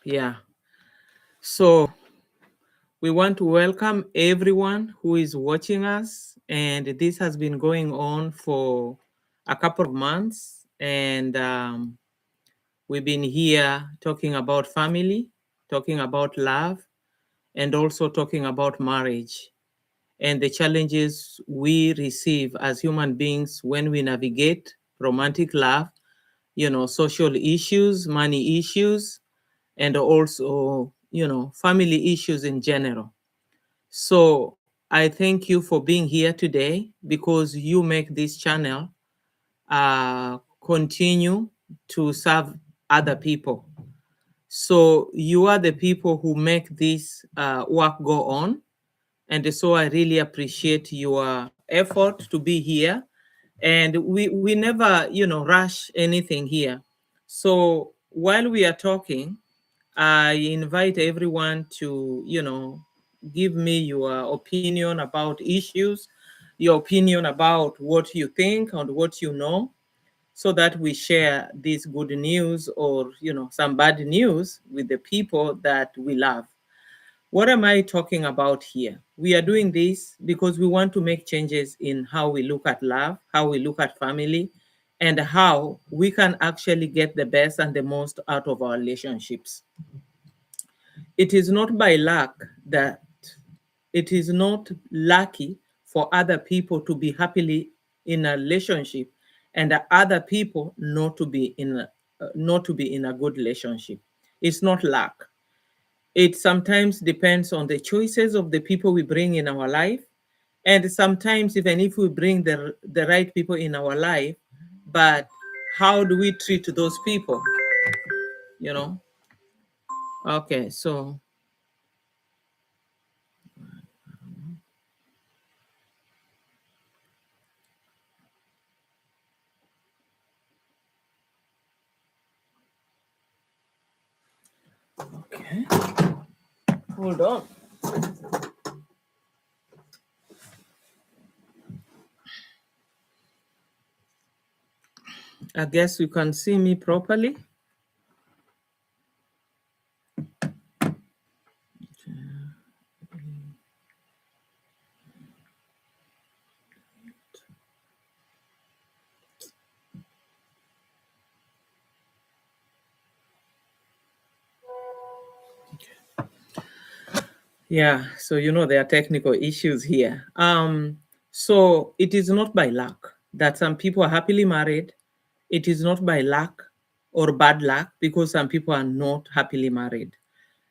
Yeah. So we want to welcome everyone who is watching us. And this has been going on for a couple of months. And we've been here talking about family, talking about love, and also talking about marriage and the challenges we receive as human beings when we navigate romantic love, social issues, money issues, and also, family issues in general. So I thank you for being here today because you make this channel continue to serve other people. So you are the people who make this work go on. And so I really appreciate your effort to be here. And we never, rush anything here. So while we are talking, I invite everyone to, give me your opinion about issues, your opinion about what you think and what you know, so that we share this good news or, some bad news with the people that we love. What am I talking about here? We are doing this because we want to make changes in how we look at love, how we look at family, and how we can actually get the best and the most out of our relationships. It is not by luck that it is not lucky for other people to be happily in a relationship and other people not to be in a good relationship. It's not luck. It sometimes depends on the choices of the people we bring in our life. And sometimes, even if we bring the right people in our life, but how do we treat those people? You know? Okay, so, okay, hold on. I guess you can see me properly. Yeah, so there are technical issues here. So it is not by luck that some people are happily married. It is not by luck or bad luck because some people are not happily married.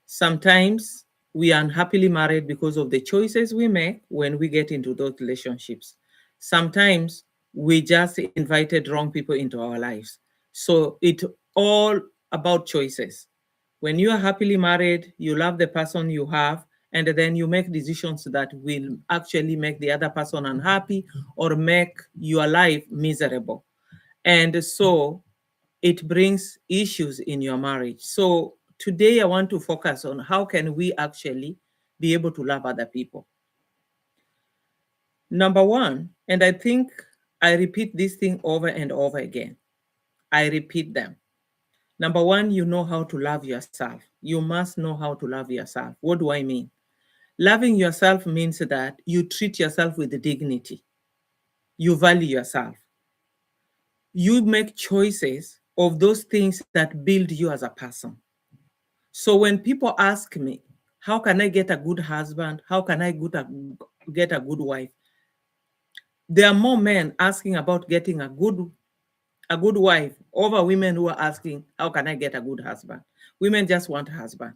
Sometimes we are unhappily married because of the choices we make when we get into those relationships. Sometimes we just invited wrong people into our lives. So it all about choices. When you are happily married, you love the person you have, and then you make decisions that will actually make the other person unhappy or make your life miserable. And so it brings issues in your marriage. So today I want to focus on how can we actually be able to love other people. Number one, and I think I repeat this thing over and over again. I repeat them. Number one, you know how to love yourself. You must know how to love yourself. What do I mean? Loving yourself means that you treat yourself with dignity. You value yourself. You make choices of those things that build you as a person. So when people ask me, how can I get a good husband? How can I get a good wife? There are more men asking about getting a good wife over women who are asking, how can I get a good husband? Women just want a husband.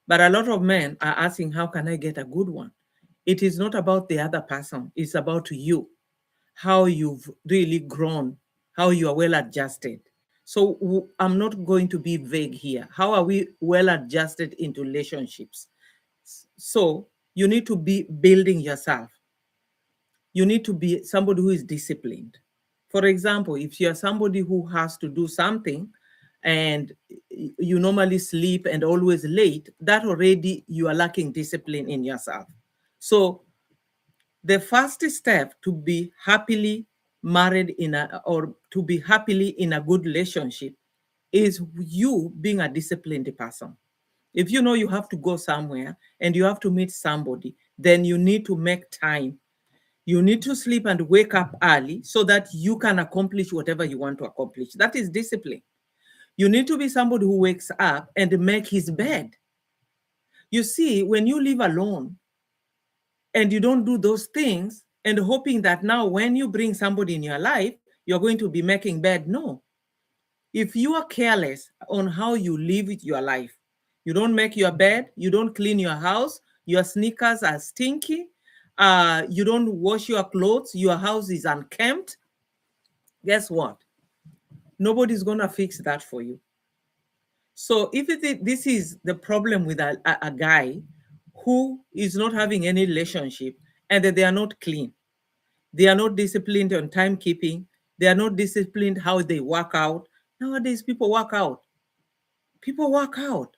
But a lot of men are asking, how can I get a good one? It is not about the other person, it's about you, how you've really grown, how you are well adjusted. So I'm not going to be vague here. How are we well adjusted into relationships? So you need to be building yourself. You need to be somebody who is disciplined. For example, if you're somebody who has to do something and you normally sleep and always late, that already you are lacking discipline in yourself. So the first step to be happily married or to be happily in a good relationship is you being a disciplined person. If you know you have to go somewhere and you have to meet somebody, then you need to make time. You need to sleep and wake up early so that you can accomplish whatever you want to accomplish. That is discipline. You need to be somebody who wakes up and make his bed. You see, when you live alone and you don't do those things and hoping that now when you bring somebody in your life, you're going to be making bed, no. If you are careless on how you live with your life, you don't make your bed, you don't clean your house, your sneakers are stinky, you don't wash your clothes, your house is unkempt, guess what? Nobody's going to fix that for you. So if this is the problem with a guy who is not having any relationship and that they are not clean, they are not disciplined on timekeeping, they are not disciplined how they work out. Nowadays, people work out. People work out.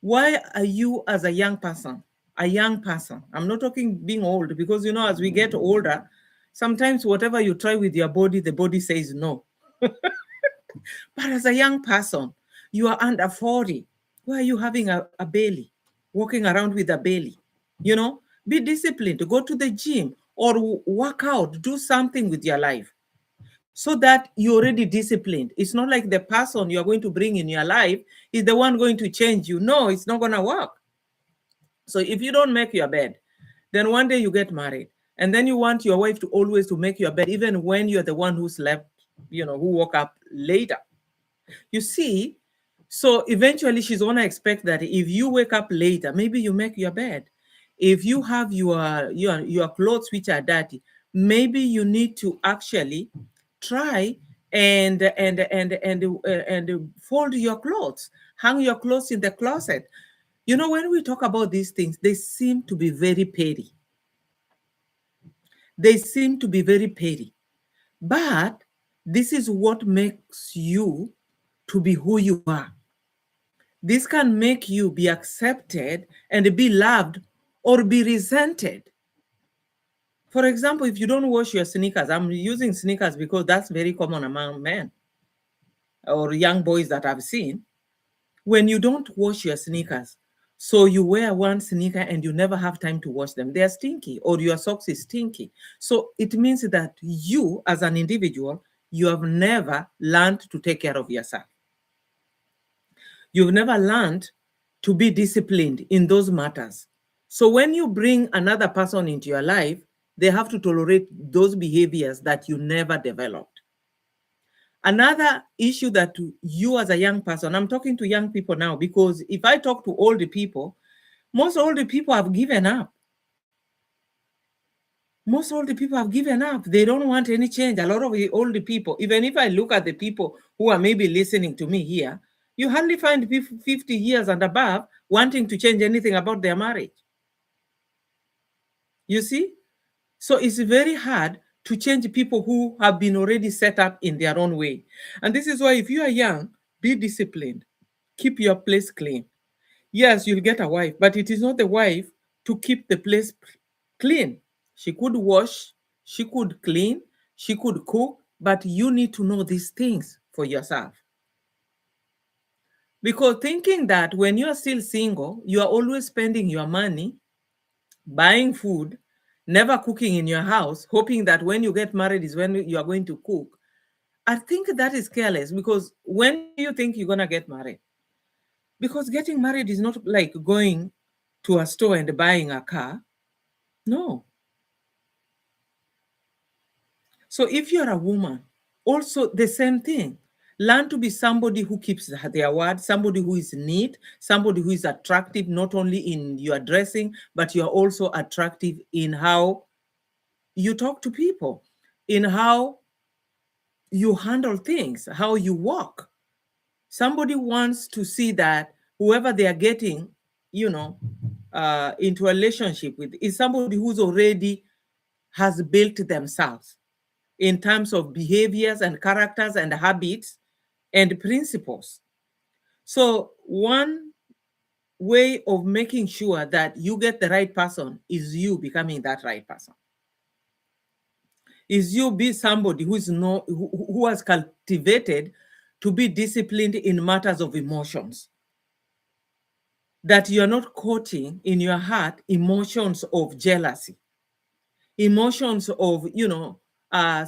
Why are you, as a young person, I'm not talking being old, because as we get older, sometimes whatever you try with your body, the body says no. But as a young person, you are under 40. Why are you having a belly, walking around with a belly? Be disciplined, go to the gym or work out, do something with your life so that you're already disciplined. It's not like the person you're going to bring in your life is the one going to change you. No, it's not going to work. So if you don't make your bed, then one day you get married and then you want your wife to always to make your bed, even when you're the one who slept, who woke up later. You see, so eventually she's going to expect that if you wake up later, maybe you make your bed. If you have your clothes which are dirty, maybe you need to actually try and fold your clothes, hang your clothes in the closet. When we talk about these things, they seem to be very petty. They seem to be very petty. But this is what makes you to be who you are. This can make you be accepted and be loved or be resented. For example, if you don't wash your sneakers, I'm using sneakers because that's very common among men or young boys that I've seen. When you don't wash your sneakers, so you wear one sneaker and you never have time to wash them, they're stinky, or your socks is stinky. So it means that you, as an individual, you have never learned to take care of yourself. You've never learned to be disciplined in those matters. So when you bring another person into your life, they have to tolerate those behaviors that you never developed. Another issue that you as a young person, I'm talking to young people now, because if I talk to older people, most older people have given up. Most older people have given up. They don't want any change. A lot of the older people, even if I look at the people who are maybe listening to me here, you hardly find people 50 years and above wanting to change anything about their marriage. You see? So it's very hard to change people who have been already set up in their own way. And this is why if you are young, be disciplined. Keep your place clean. Yes, you'll get a wife, but it is not the wife to keep the place clean. She could wash, she could clean, she could cook, but you need to know these things for yourself. Because thinking that when you are still single, you are always spending your money buying food, never cooking in your house, hoping that when you get married is when you are going to cook. I think that is careless, because when do you think you're going to get married? Because getting married is not like going to a store and buying a car. No. So if you're a woman, also the same thing. Learn to be somebody who keeps their word, somebody who is neat, somebody who is attractive, not only in your dressing, but you're also attractive in how you talk to people, in how you handle things, how you walk. Somebody wants to see that whoever they are getting, into a relationship with is somebody who's already has built themselves in terms of behaviors and characters and habits and principles. So one way of making sure that you get the right person is you becoming that right person. Is you be somebody who has cultivated to be disciplined in matters of emotions. That you are not courting in your heart emotions of jealousy, emotions of,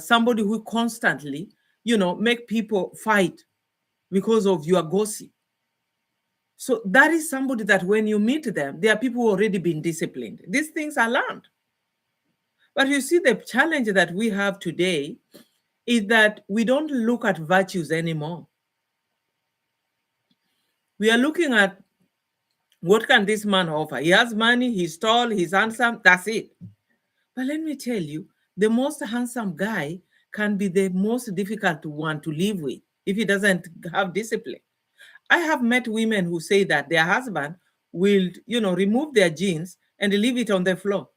somebody who constantly, make people fight because of your gossip. So that is somebody that when you meet them, there are people who already been disciplined. These things are learned. But you see, the challenge that we have today is that we don't look at virtues anymore. We are looking at, what can this man offer? He has money, he's tall, he's handsome, that's it. But let me tell you, the most handsome guy can be the most difficult one to live with if he doesn't have discipline. I have met women who say that their husband will, remove their jeans and leave it on the floor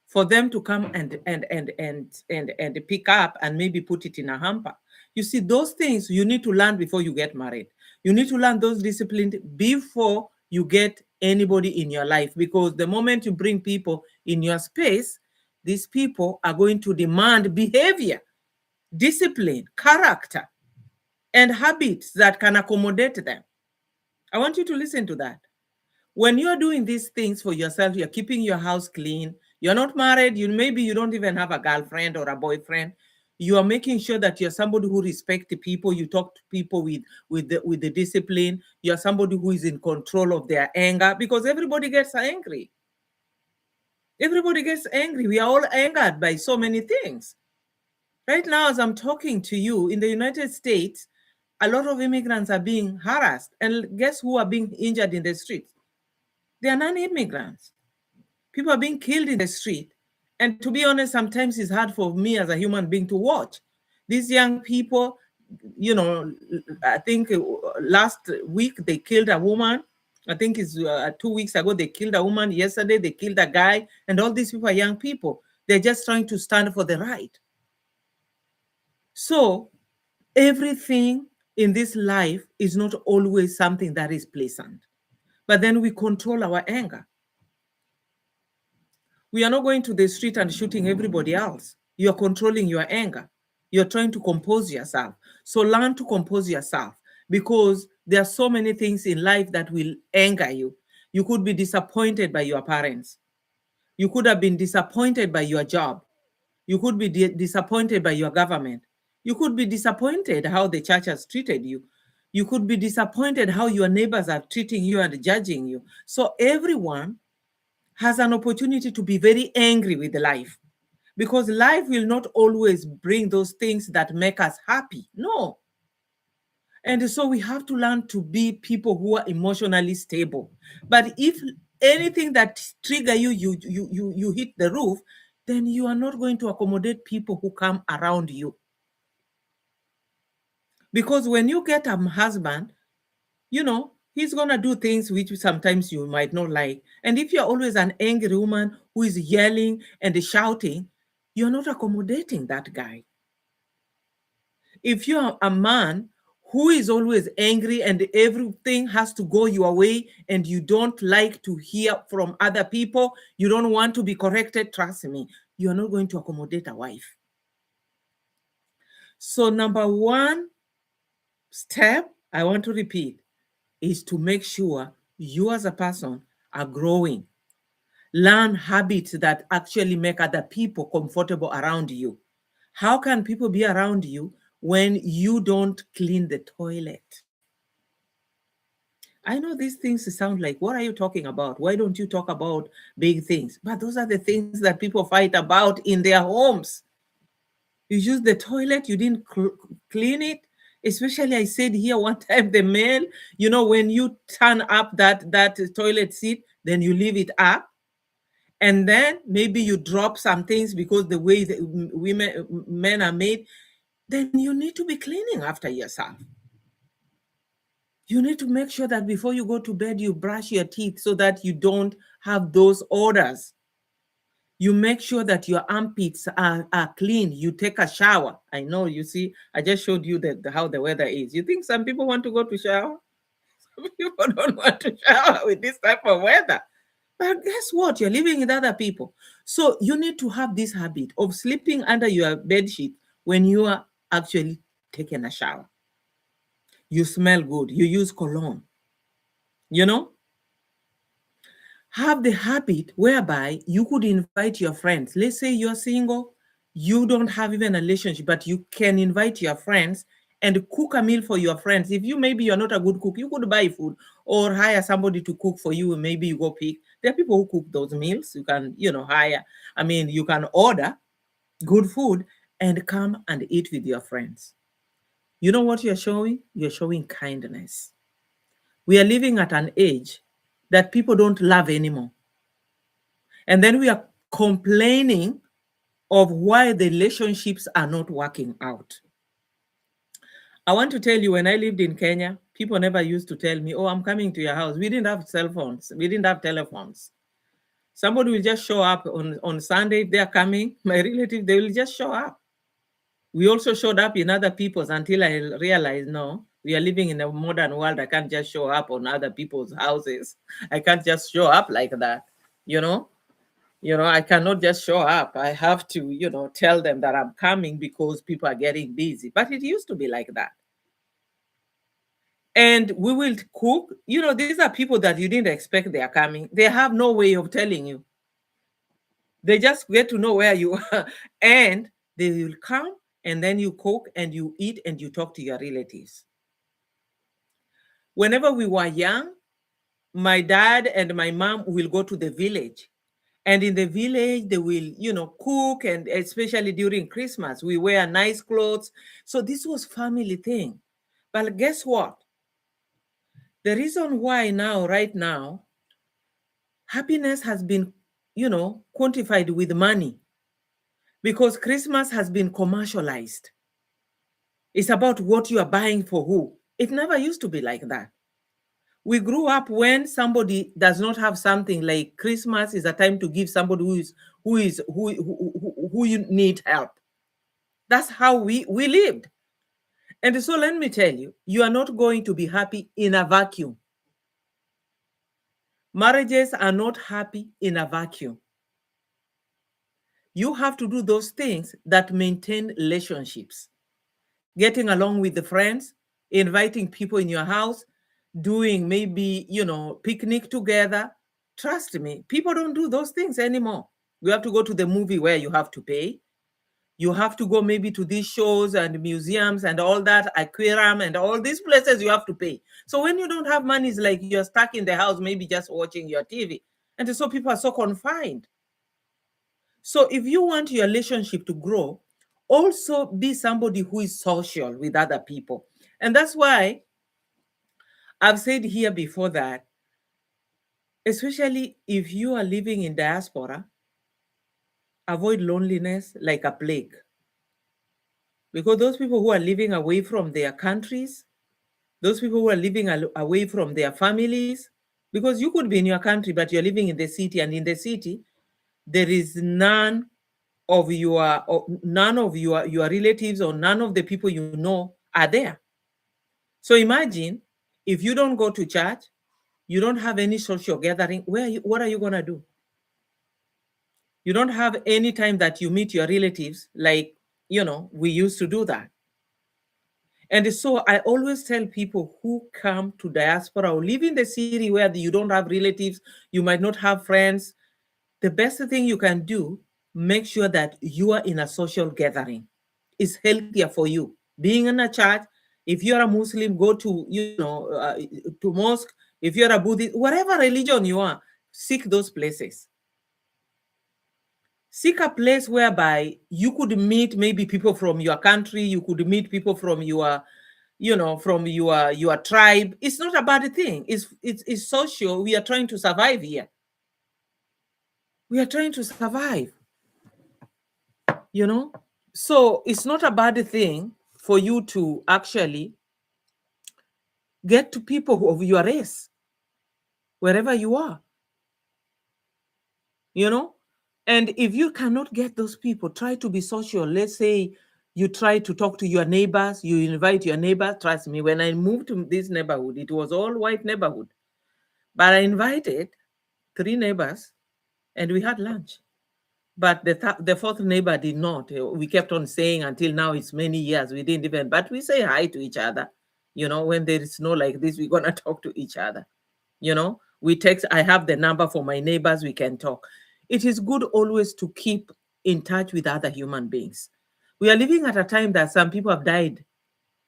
for them to come and pick up and maybe put it in a hamper. You see, those things you need to learn before you get married. You need to learn those disciplines before you get anybody in your life, because the moment you bring people in your space, these people are going to demand behavior, discipline, character, and habits that can accommodate them. I want you to listen to that. When you're doing these things for yourself, you're keeping your house clean, you're not married, maybe you don't even have a girlfriend or a boyfriend, you are making sure that you're somebody who respects people, you talk to people with the discipline, you're somebody who is in control of their anger, because everybody gets angry. Everybody gets angry. We are all angered by so many things. Right now, as I'm talking to you, in the United States, a lot of immigrants are being harassed. And guess who are being injured in the streets? They are non-immigrants. People are being killed in the street. And to be honest, sometimes it's hard for me as a human being to watch. These young people, I think last week they killed a woman. I think it's 2 weeks ago they killed a woman. Yesterday they killed a guy. And all these people are young people. They're just trying to stand for the right. So everything in this life is not always something that is pleasant. But then we control our anger. We are not going to the street and shooting everybody else. You are controlling your anger. You're trying to compose yourself. So learn to compose yourself, because there are so many things in life that will anger you. You could be disappointed by your parents. You could have been disappointed by your job. You could be disappointed by your government. You could be disappointed how the church has treated you. You could be disappointed how your neighbors are treating you and judging you. So everyone has an opportunity to be very angry with life, because life will not always bring those things that make us happy. No. And so we have to learn to be people who are emotionally stable. But if anything that trigger you hit the roof, then you are not going to accommodate people who come around you. Because when you get a husband, he's going to do things which sometimes you might not like. And if you're always an angry woman who is yelling and shouting, you're not accommodating that guy. If you're a man who is always angry and everything has to go your way and you don't like to hear from other people, you don't want to be corrected, trust me, you're not going to accommodate a wife. So number one step, I want to repeat, is to make sure you as a person are growing. Learn habits that actually make other people comfortable around you. How can people be around you when you don't clean the toilet? I know these things sound like, what are you talking about? Why don't you talk about big things? But those are the things that people fight about in their homes. You use the toilet, you didn't clean it. Especially, I said here one time, the male, when you turn up that toilet seat, then you leave it up. And then maybe you drop some things because the way the men are made, then you need to be cleaning after yourself. You need to make sure that before you go to bed, you brush your teeth so that you don't have those odors. You make sure that your armpits are clean. You take a shower. I know, you see, I just showed you how the weather is. You think some people want to go to shower? Some people don't want to shower with this type of weather. But guess what? You're living with other people. So you need to have this habit of sleeping under your bed sheet when you are actually taking a shower. You smell good. You use cologne. You know, have the habit whereby you could invite your friends. Let's say you're single, you don't have even a relationship, but you can invite your friends and cook a meal for your friends. If you maybe you're not a good cook, you could buy food or hire somebody to cook for you. Maybe you go pick. There are people who cook those meals. You can, hire. I mean, you can order good food and come and eat with your friends. You know what you're showing? You're showing kindness. We are living at an age that people don't love anymore. And then we are complaining of why the relationships are not working out. I want to tell you, when I lived in Kenya, people never used to tell me, "Oh, I'm coming to your house." We didn't have cell phones. We didn't have telephones. Somebody will just show up on Sunday. If they're coming, my relative, they will just show up. We also showed up in other people's until I realized, no, we are living in a modern world. I can't just show up on other people's houses. I can't just show up like that, you know? I cannot just show up. I have to, tell them that I'm coming because people are getting busy. But it used to be like that. And we will cook. These are people that you didn't expect they are coming. They have no way of telling you. They just get to know where you are. And they will come, and then you cook and you eat and you talk to your relatives. Whenever we were young, my dad and my mom will go to the village. And in the village, they will, cook, and especially during Christmas, we wear nice clothes. So this was family thing. But guess what? The reason why right now, happiness has been, quantified with money, because Christmas has been commercialized. It's about what you are buying for who. It never used to be like that. We grew up when somebody does not have something, like Christmas is a time to give somebody who you need help. That's how we lived. And so let me tell you, you are not going to be happy in a vacuum. Marriages are not happy in a vacuum. You have to do those things that maintain relationships. Getting along with the friends, inviting people in your house, doing maybe, picnic together. Trust me, people don't do those things anymore. You have to go to the movie where you have to pay. You have to go maybe to these shows and museums and all that, aquarium and all these places you have to pay. So when you don't have money, it's like you're stuck in the house, maybe just watching your TV. And so people are so confined. So if you want your relationship to grow, also be somebody who is social with other people. And that's why I've said here before that, especially if you are living in diaspora, avoid loneliness like a plague. Because those people who are living away from their countries, those people who are living away from their families, because you could be in your country, but you're living in the city, and in the city, there is none of your relatives, or none of the people you know are there. So imagine if you don't go to church, you don't have any social gathering, what are you going to do? You don't have any time that you meet your relatives like, we used to do that. And so I always tell people who come to diaspora or live in the city where you don't have relatives, you might not have friends, the best thing you can do, make sure that you are in a social gathering. It's healthier for you. Being in a church, if you're a Muslim, go to, to mosque. If you're a Buddhist, whatever religion you are, seek those places. Seek a place whereby you could meet maybe people from your country, you could meet people from your, from your tribe. It's not a bad thing. It's social. We are trying to survive here. We are trying to survive. So it's not a bad thing for you to actually get to people of your race wherever you are. And if you cannot get those people, try to be social. Let's say you try to talk to your neighbors, you invite your neighbors. Trust me, when I moved to this neighborhood, it was all white neighborhood, but I invited 3 neighbors and we had lunch. But the fourth neighbor did not. We kept on saying until now, it's many years, we didn't even, but we say hi to each other. When there is no like this, we're going to talk to each other. We text, I have the number for my neighbors, we can talk. It is good always to keep in touch with other human beings. We are living at a time that some people have died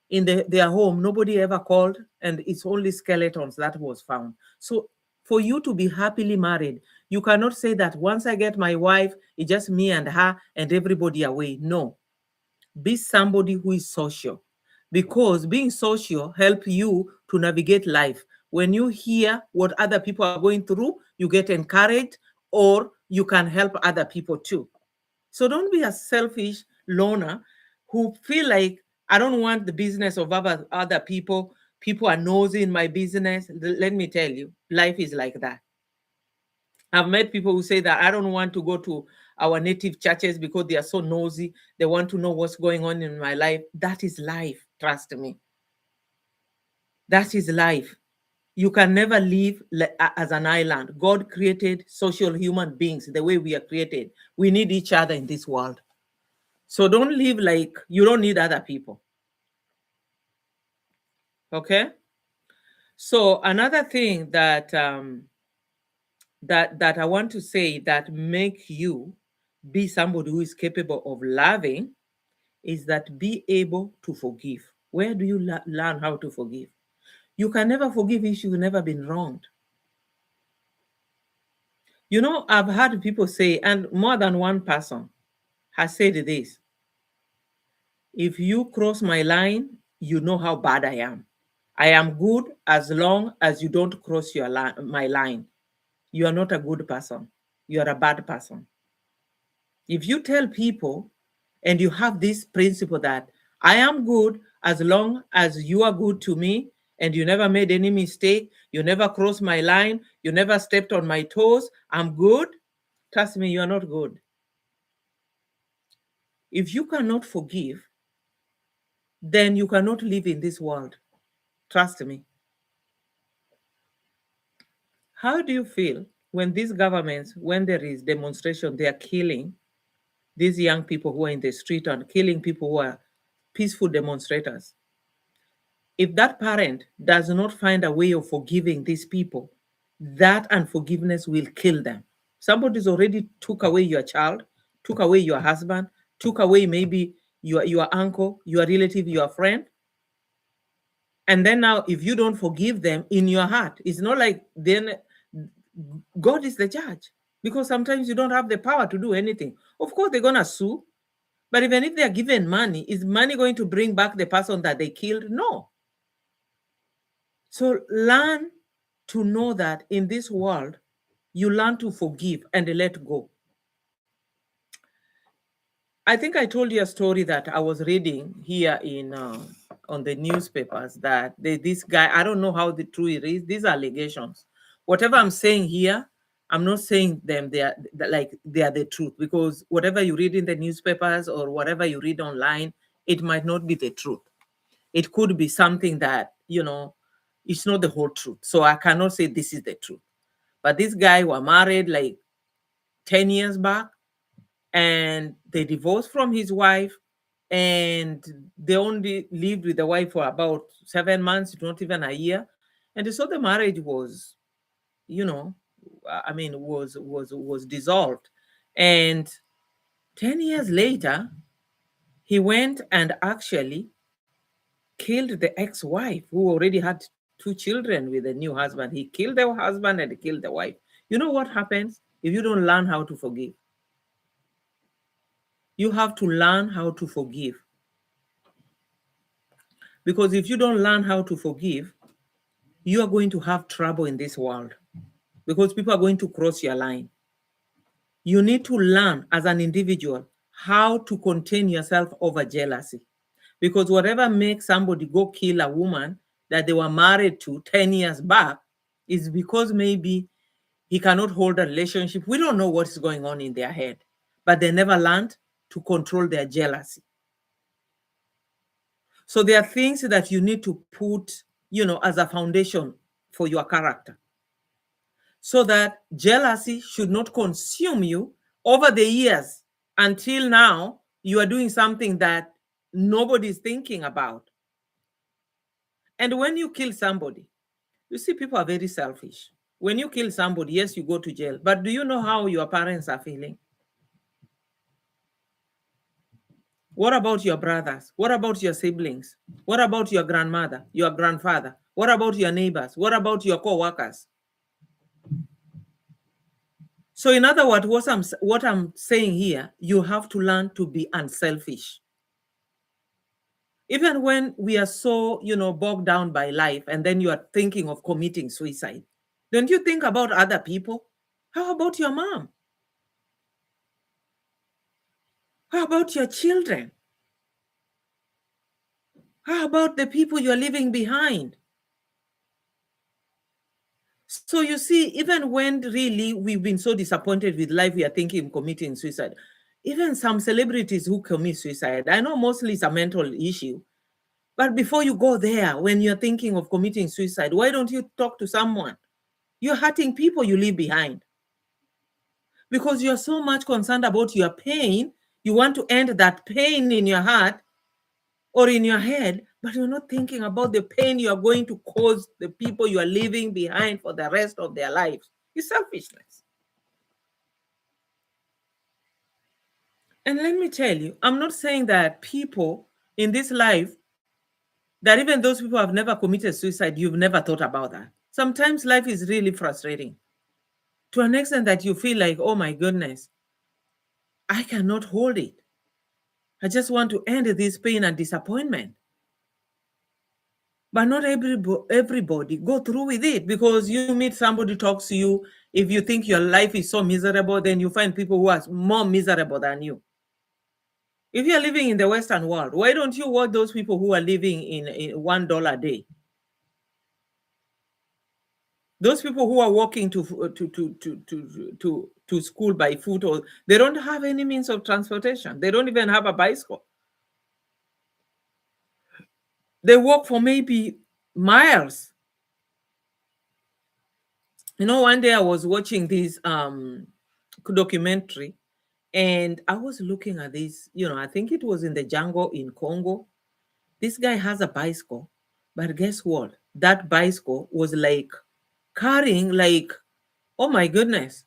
in their home, nobody ever called, and it's only skeletons that was found. So for you to be happily married, you cannot say that once I get my wife, it's just me and her and everybody away. No, be somebody who is social, because being social help you to navigate life. When you hear what other people are going through, you get encouraged, or you can help other people too. So don't be a selfish loner who feel like, I don't want the business of other people. People are nosy in my business. Let me tell you, life is like that. I've met people who say that I don't want to go to our native churches because they are so nosy. They want to know what's going on in my life. That is life. Trust me. That is life. You can never live as an island. God created social human beings the way we are created. We need each other in this world. So don't live like you don't need other people. Okay? So another thing that that I want to say that make you be somebody who is capable of loving is that be able to forgive. Where do you learn how to forgive? You can never forgive if you've never been wronged. I've heard people say, and more than one person has said this: if you cross my line, you know how bad I am. I am good as long as you don't cross my line. You are not a good person. You are a bad person. If you tell people and you have this principle that I am good as long as you are good to me and you never made any mistake, you never crossed my line, you never stepped on my toes, I'm good, trust me, you are not good. If you cannot forgive, then you cannot live in this world. Trust me. How do you feel when these governments, when there is demonstration, they are killing these young people who are in the street and killing people who are peaceful demonstrators? If that parent does not find a way of forgiving these people, that unforgiveness will kill them. Somebody's already took away your child, took away your husband, took away maybe your uncle, your relative, your friend. And then now, if you don't forgive them in your heart, it's not like then God is the judge, because sometimes you don't have the power to do anything. Of course, they're going to sue. But even if they are given money, is money going to bring back the person that they killed? No. So learn to know that in this world, you learn to forgive and let go. I think I told you a story that I was reading here in on the newspapers that this guy, I don't know how true it is. These are allegations. Whatever I'm saying here, I'm not saying them they are the truth, because whatever you read in the newspapers or whatever you read online, it might not be the truth. It could be something that it's not the whole truth. So I cannot say this is the truth. But this guy were married like 10 years back, and they divorced from his wife, and they only lived with the wife for about 7 months, not even a year. And so the marriage was, was dissolved. And 10 years later, he went and actually killed the ex-wife, who already had 2 children with a new husband. He killed the husband and killed the wife. You know what happens if you don't learn how to forgive? You have to learn how to forgive. Because if you don't learn how to forgive, you are going to have trouble in this world, because people are going to cross your line. You need to learn as an individual how to contain yourself over jealousy. Because whatever makes somebody go kill a woman that they were married to 10 years back is because maybe he cannot hold a relationship. We don't know what is going on in their head, but they never learned to control their jealousy. So there are things that you need to put, as a foundation for your character, so that jealousy should not consume you over the years until now you are doing something that nobody's thinking about. And when you kill somebody, you see, people are very selfish. When you kill somebody, yes, you go to jail. But do you know how your parents are feeling? What about your brothers? What about your siblings? What about your grandmother, your grandfather? What about your neighbors? What about your co-workers? So in other words, what I'm saying here, you have to learn to be unselfish. Even when we are so, bogged down by life, and then you are thinking of committing suicide, don't you think about other people? How about your mom? How about your children? How about the people you're leaving behind? So you see, even when really we've been so disappointed with life, we are thinking of committing suicide. Even some celebrities who commit suicide, I know mostly it's a mental issue. But before you go there, when you're thinking of committing suicide, why don't you talk to someone? You're hurting people you leave behind. Because you're so much concerned about your pain, you want to end that pain in your heart or in your head, but you're not thinking about the pain you are going to cause the people you are leaving behind for the rest of their lives. It's selfishness. And let me tell you, I'm not saying that people in this life, that even those people have never committed suicide, you've never thought about that. Sometimes life is really frustrating to an extent that you feel like, oh my goodness, I cannot hold it. I just want to end this pain and disappointment. But not everybody go through with it, because you meet somebody talks to you. If you think your life is so miserable, then you find people who are more miserable than you. If you're living in the Western world, why don't you watch those people who are living in $1 a day? Those people who are walking to school by foot, or they don't have any means of transportation. They don't even have a bicycle. They walk for maybe miles. One day I was watching this documentary, and I was looking at this, I think it was in the jungle in Congo. This guy has a bicycle, but guess what? That bicycle was like carrying, like, oh my goodness,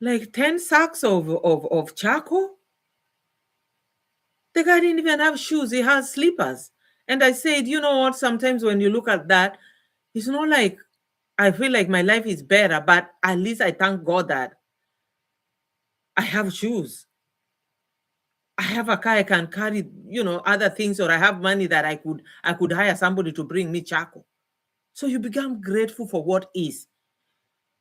like 10 sacks of charcoal. The guy didn't even have shoes. He has slippers. And I said, you know what? Sometimes when you look at that, it's not like I feel like my life is better, but at least I thank God that I have shoes. I have a car I can carry, other things, or I have money that I could hire somebody to bring me charcoal. So you become grateful for what is.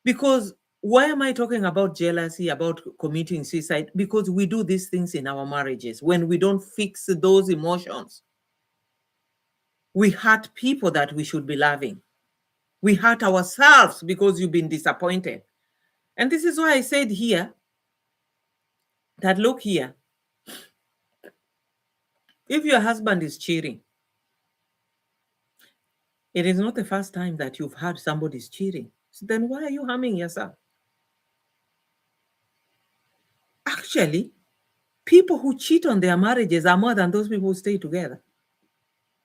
Because why am I talking about jealousy, about committing suicide? Because we do these things in our marriages. When we don't fix those emotions, we hurt people that we should be loving. We hurt ourselves because you've been disappointed. And this is why I said here that, look here, if your husband is cheating, it is not the first time that you've heard somebody's cheating. So then why are you harming yourself? Actually, people who cheat on their marriages are more than those people who stay together.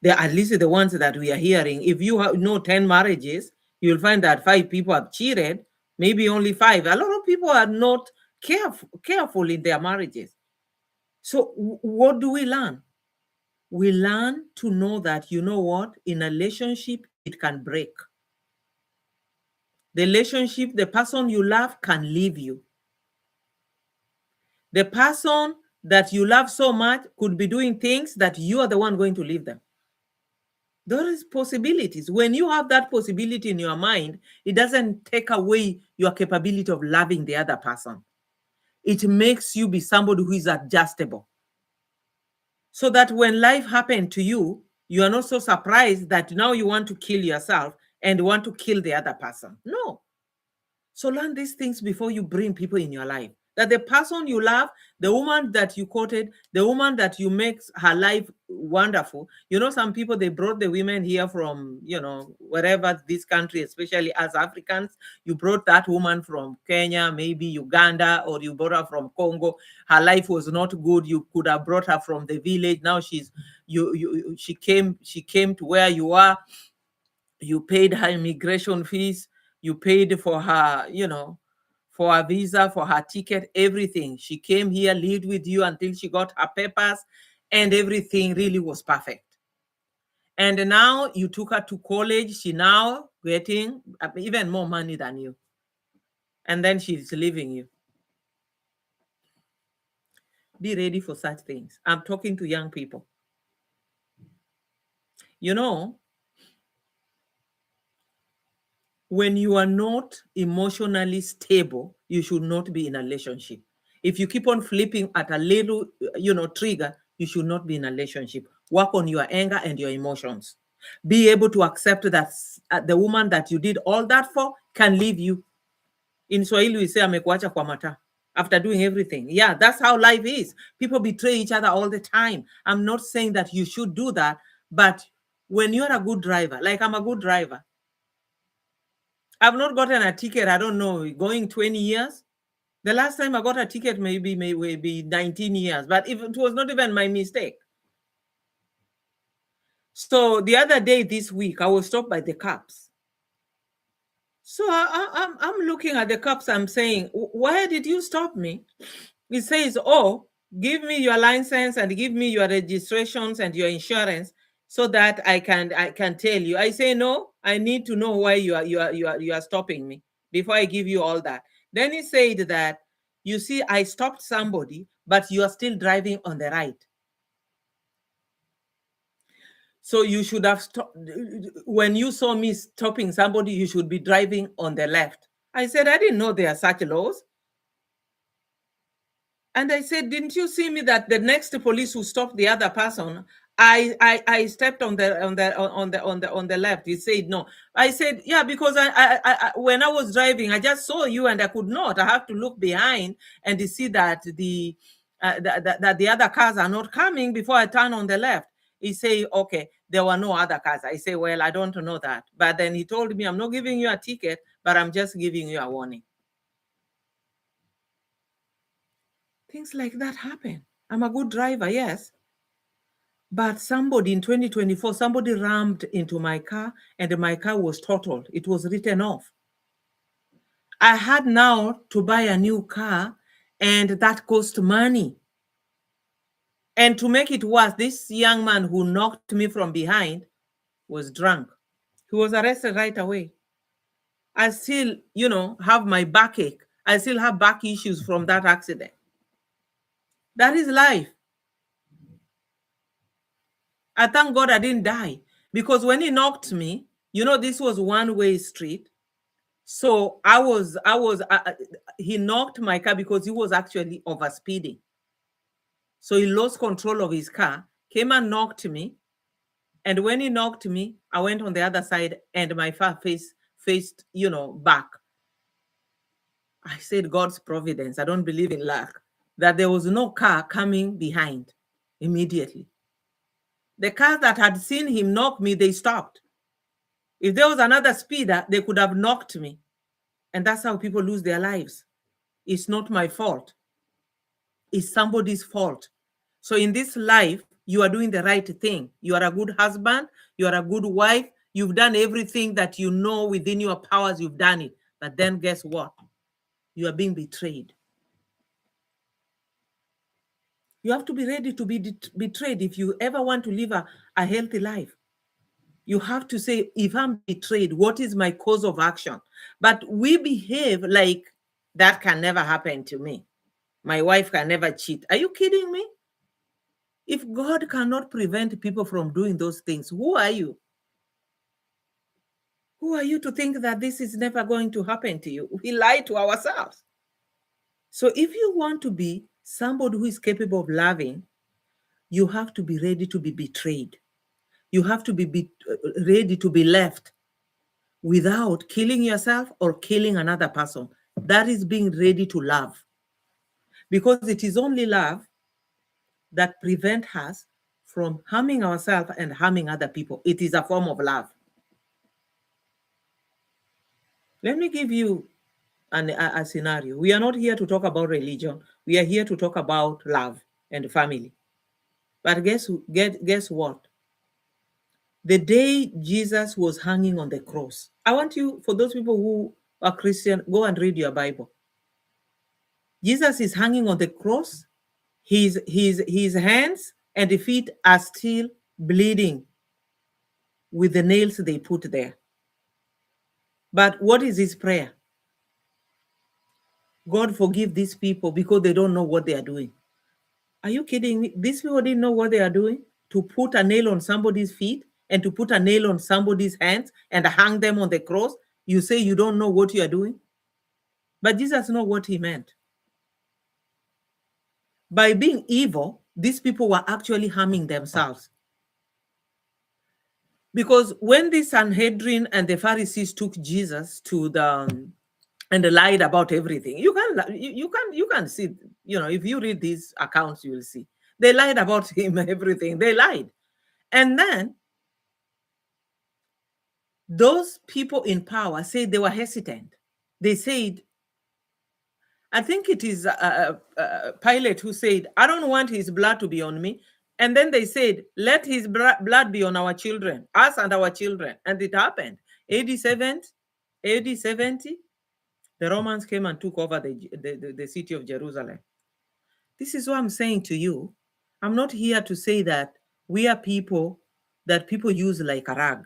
They're at least the ones that we are hearing. If you know 10 marriages, you'll find that 5 people have cheated, maybe only 5. A lot of people are not careful in their marriages. So what do we learn? We learn to know that, you know what, in a relationship, it can break. The relationship, the person you love can leave you. The person that you love so much could be doing things that you are the one going to leave them. There is possibilities. When you have that possibility in your mind, it doesn't take away your capability of loving the other person. It makes you be somebody who is adjustable. So that when life happened to you, you are not so surprised that now you want to kill yourself and want to kill the other person. No. So learn these things before you bring people in your life. That the person you love, the woman that you quoted, the woman that you make her life wonderful. You know, some people, they brought the women here from, wherever this country, especially as Africans. You brought that woman from Kenya, maybe Uganda, or you brought her from Congo. Her life was not good. You could have brought her from the village. Now she came to where you are. You paid her immigration fees. You paid for her, for her visa, for her ticket, everything. She came here, lived with you until she got her papers, and everything really was perfect. And now you took her to college. She now getting even more money than you. And then she's leaving you. Be ready for such things. I'm talking to young people. When you are not emotionally stable, you should not be in a relationship. If you keep on flipping at a little, trigger, you should not be in a relationship. Work on your anger and your emotions. Be able to accept that the woman that you did all that for can leave you. In Swahili, we say, amekuacha kwa mata. After doing everything. Yeah, that's how life is. People betray each other all the time. I'm not saying that you should do that, but when you're a good driver, like I'm a good driver, I've not gotten a ticket, I don't know, going 20 years. The last time I got a ticket maybe 19 years, but it was not even my mistake. So the other day this week, I was stopped by the cops. So I'm looking at the cops, I'm saying, why did you stop me? It says, oh, give me your license and give me your registrations and your insurance so that I can tell you. I say, no, I need to know why you are stopping me before I give you all that. Then he said that, you see, I stopped somebody, but you are still driving on the right. So you should have stopped. When you saw me stopping somebody, you should be driving on the left. I said, I didn't know there are such laws. And I said, didn't you see me that the next police who stopped the other person, I stepped on the left. He said no. I said, yeah, because I when I was driving, I just saw you and I could not. I have to look behind and to see that the other cars are not coming before I turn on the left. He said, okay, there were no other cars. I say, well, I don't know that. But then he told me, I'm not giving you a ticket, but I'm just giving you a warning. Things like that happen. I'm a good driver, yes. But somebody in 2024, somebody rammed into my car and my car was totaled. It was written off. I had now to buy a new car and that cost money. And to make it worse, this young man who knocked me from behind was drunk. He was arrested right away. I still, have my backache. I still have back issues from that accident. That is life. I thank God I didn't die, because when he knocked me, this was one-way street. So he knocked my car because he was actually overspeeding. So he lost control of his car, came and knocked me. And when he knocked me, I went on the other side and my car faced, back. I said, God's providence. I don't believe in luck. That there was no car coming behind immediately. The cars that had seen him knock me, they stopped. If there was another speeder, they could have knocked me. And that's how people lose their lives. It's not my fault. It's somebody's fault. So in this life, you are doing the right thing. You are a good husband. You are a good wife. You've done everything that you know within your powers. You've done it. But then guess what? You are being betrayed. You have to be ready to be betrayed if you ever want to live a healthy life. You have to say, if I'm betrayed, what is my cause of action? But we behave like that can never happen to me. My wife can never cheat. Are you kidding me? If God cannot prevent people from doing those things, who are you? Who are you to think that this is never going to happen to you? We lie to ourselves. So if you want to be somebody who is capable of loving, you have to be ready to be betrayed. You have to be ready to be left without killing yourself or killing another person. That is being ready to love. because it is only love that prevents us from harming ourselves and harming other people. It is a form of love. Let me give you a scenario. We are not here to talk about religion. We are here to talk about love and family. But guess what? The day Jesus was hanging on the cross, I want you, for those people who are Christian, go and read your Bible. Jesus is hanging on the cross. His hands and the feet are still bleeding with the nails they put there. But what is his prayer? God, forgive these people because they don't know what they are doing. Are you kidding me? These people didn't know what they are doing? To put a nail on somebody's feet and to put a nail on somebody's hands and hang them on the cross? You say you don't know what you are doing? But Jesus knows what he meant. By being evil, these people were actually harming themselves. Because when the Sanhedrin and the Pharisees took Jesus to the and lied about everything, you can see, if you read these accounts, you will see they lied about him, everything. They lied. And then those people in power said they were hesitant. They said, I think it is Pilate who said, I don't want his blood to be on me. And then they said, let his blood be on our children, us and our children. And it happened. AD 70, the Romans came and took over the city of Jerusalem. This is what I'm saying to you. I'm not here to say that we are people that people use like a rag.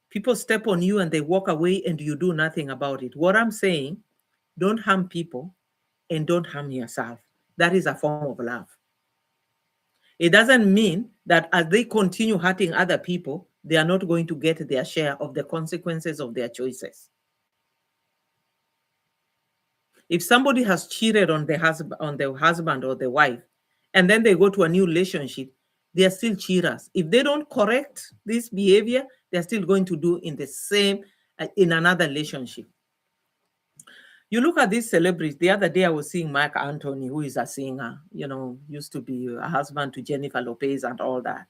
People step on you and they walk away and you do nothing about it. What I'm saying, don't harm people and don't harm yourself. That is a form of love. It doesn't mean that as they continue hurting other people, they are not going to get their share of the consequences of their choices. If somebody has cheated on the husband or the wife, and then they go to a new relationship, they are still cheaters. If they don't correct this behavior, they're still going to do in the same in another relationship. You look at these celebrities. The other day I was seeing Mark Anthony, who is a singer, used to be a husband to Jennifer Lopez and all that.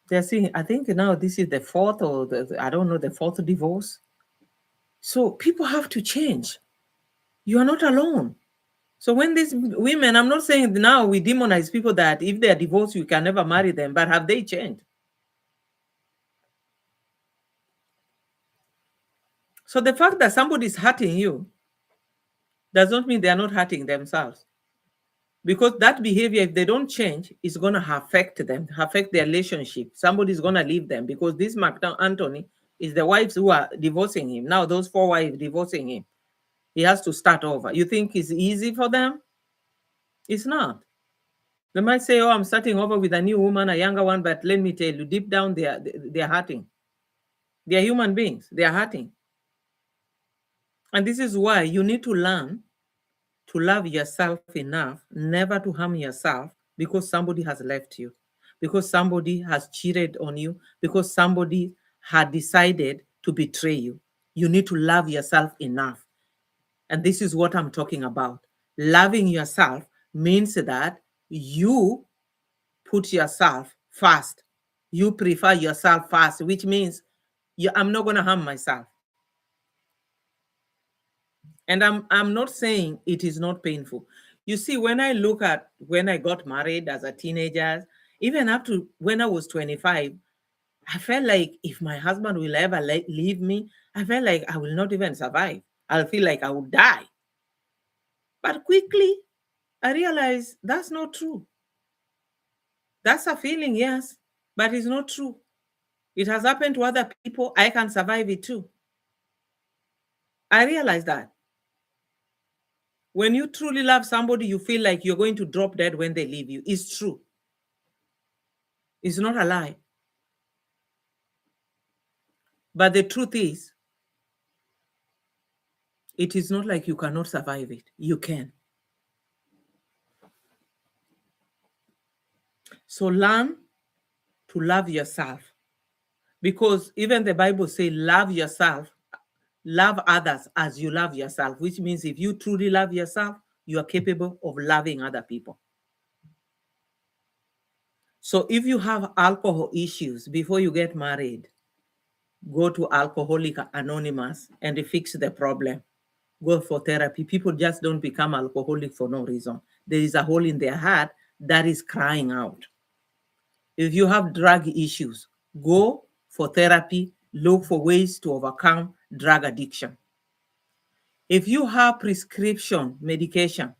They're seeing, I think now this is the fourth or the fourth divorce. So people have to change. You are not alone. So when these women, I'm not saying now we demonize people that if they are divorced, you can never marry them, but have they changed? So the fact that somebody is hurting you does not mean they are not hurting themselves. Because that behavior, if they don't change, is going to affect them, affect their relationship. Somebody's going to leave them because this Mark Anthony is the wives who are divorcing him. Now those 4 wives divorcing him. He has to start over. You think it's easy for them? It's not. They might say, oh, I'm starting over with a new woman, a younger one, but let me tell you, deep down, they're hurting. They're human beings. They're hurting. And this is why you need to learn to love yourself enough never to harm yourself because somebody has left you, because somebody has cheated on you, because somebody had decided to betray you. You need to love yourself enough. And this is what I'm talking about. Loving yourself means that you put yourself first. You prefer yourself first, which means I'm not going to harm myself. And I'm not saying it is not painful. You see, when I look at when I got married as a teenager, even up to when I was 25, I felt like if my husband will ever leave me, I felt like I will not even survive. I'll feel like I would die. But quickly, I realized that's not true. That's a feeling, yes, but it's not true. It has happened to other people. I can survive it too. I realized that. When you truly love somebody, you feel like you're going to drop dead when they leave you. It's true. It's not a lie. But the truth is, it is not like you cannot survive it. You can. So learn to love yourself. Because even the Bible says, love yourself, love others as you love yourself, which means if you truly love yourself, you are capable of loving other people. So if you have alcohol issues before you get married, go to Alcoholic Anonymous and fix the problem. Go for therapy. People just don't become alcoholic for no reason. There is a hole in their heart that is crying out. If you have drug issues, go for therapy, look for ways to overcome drug addiction. If you have prescription medication,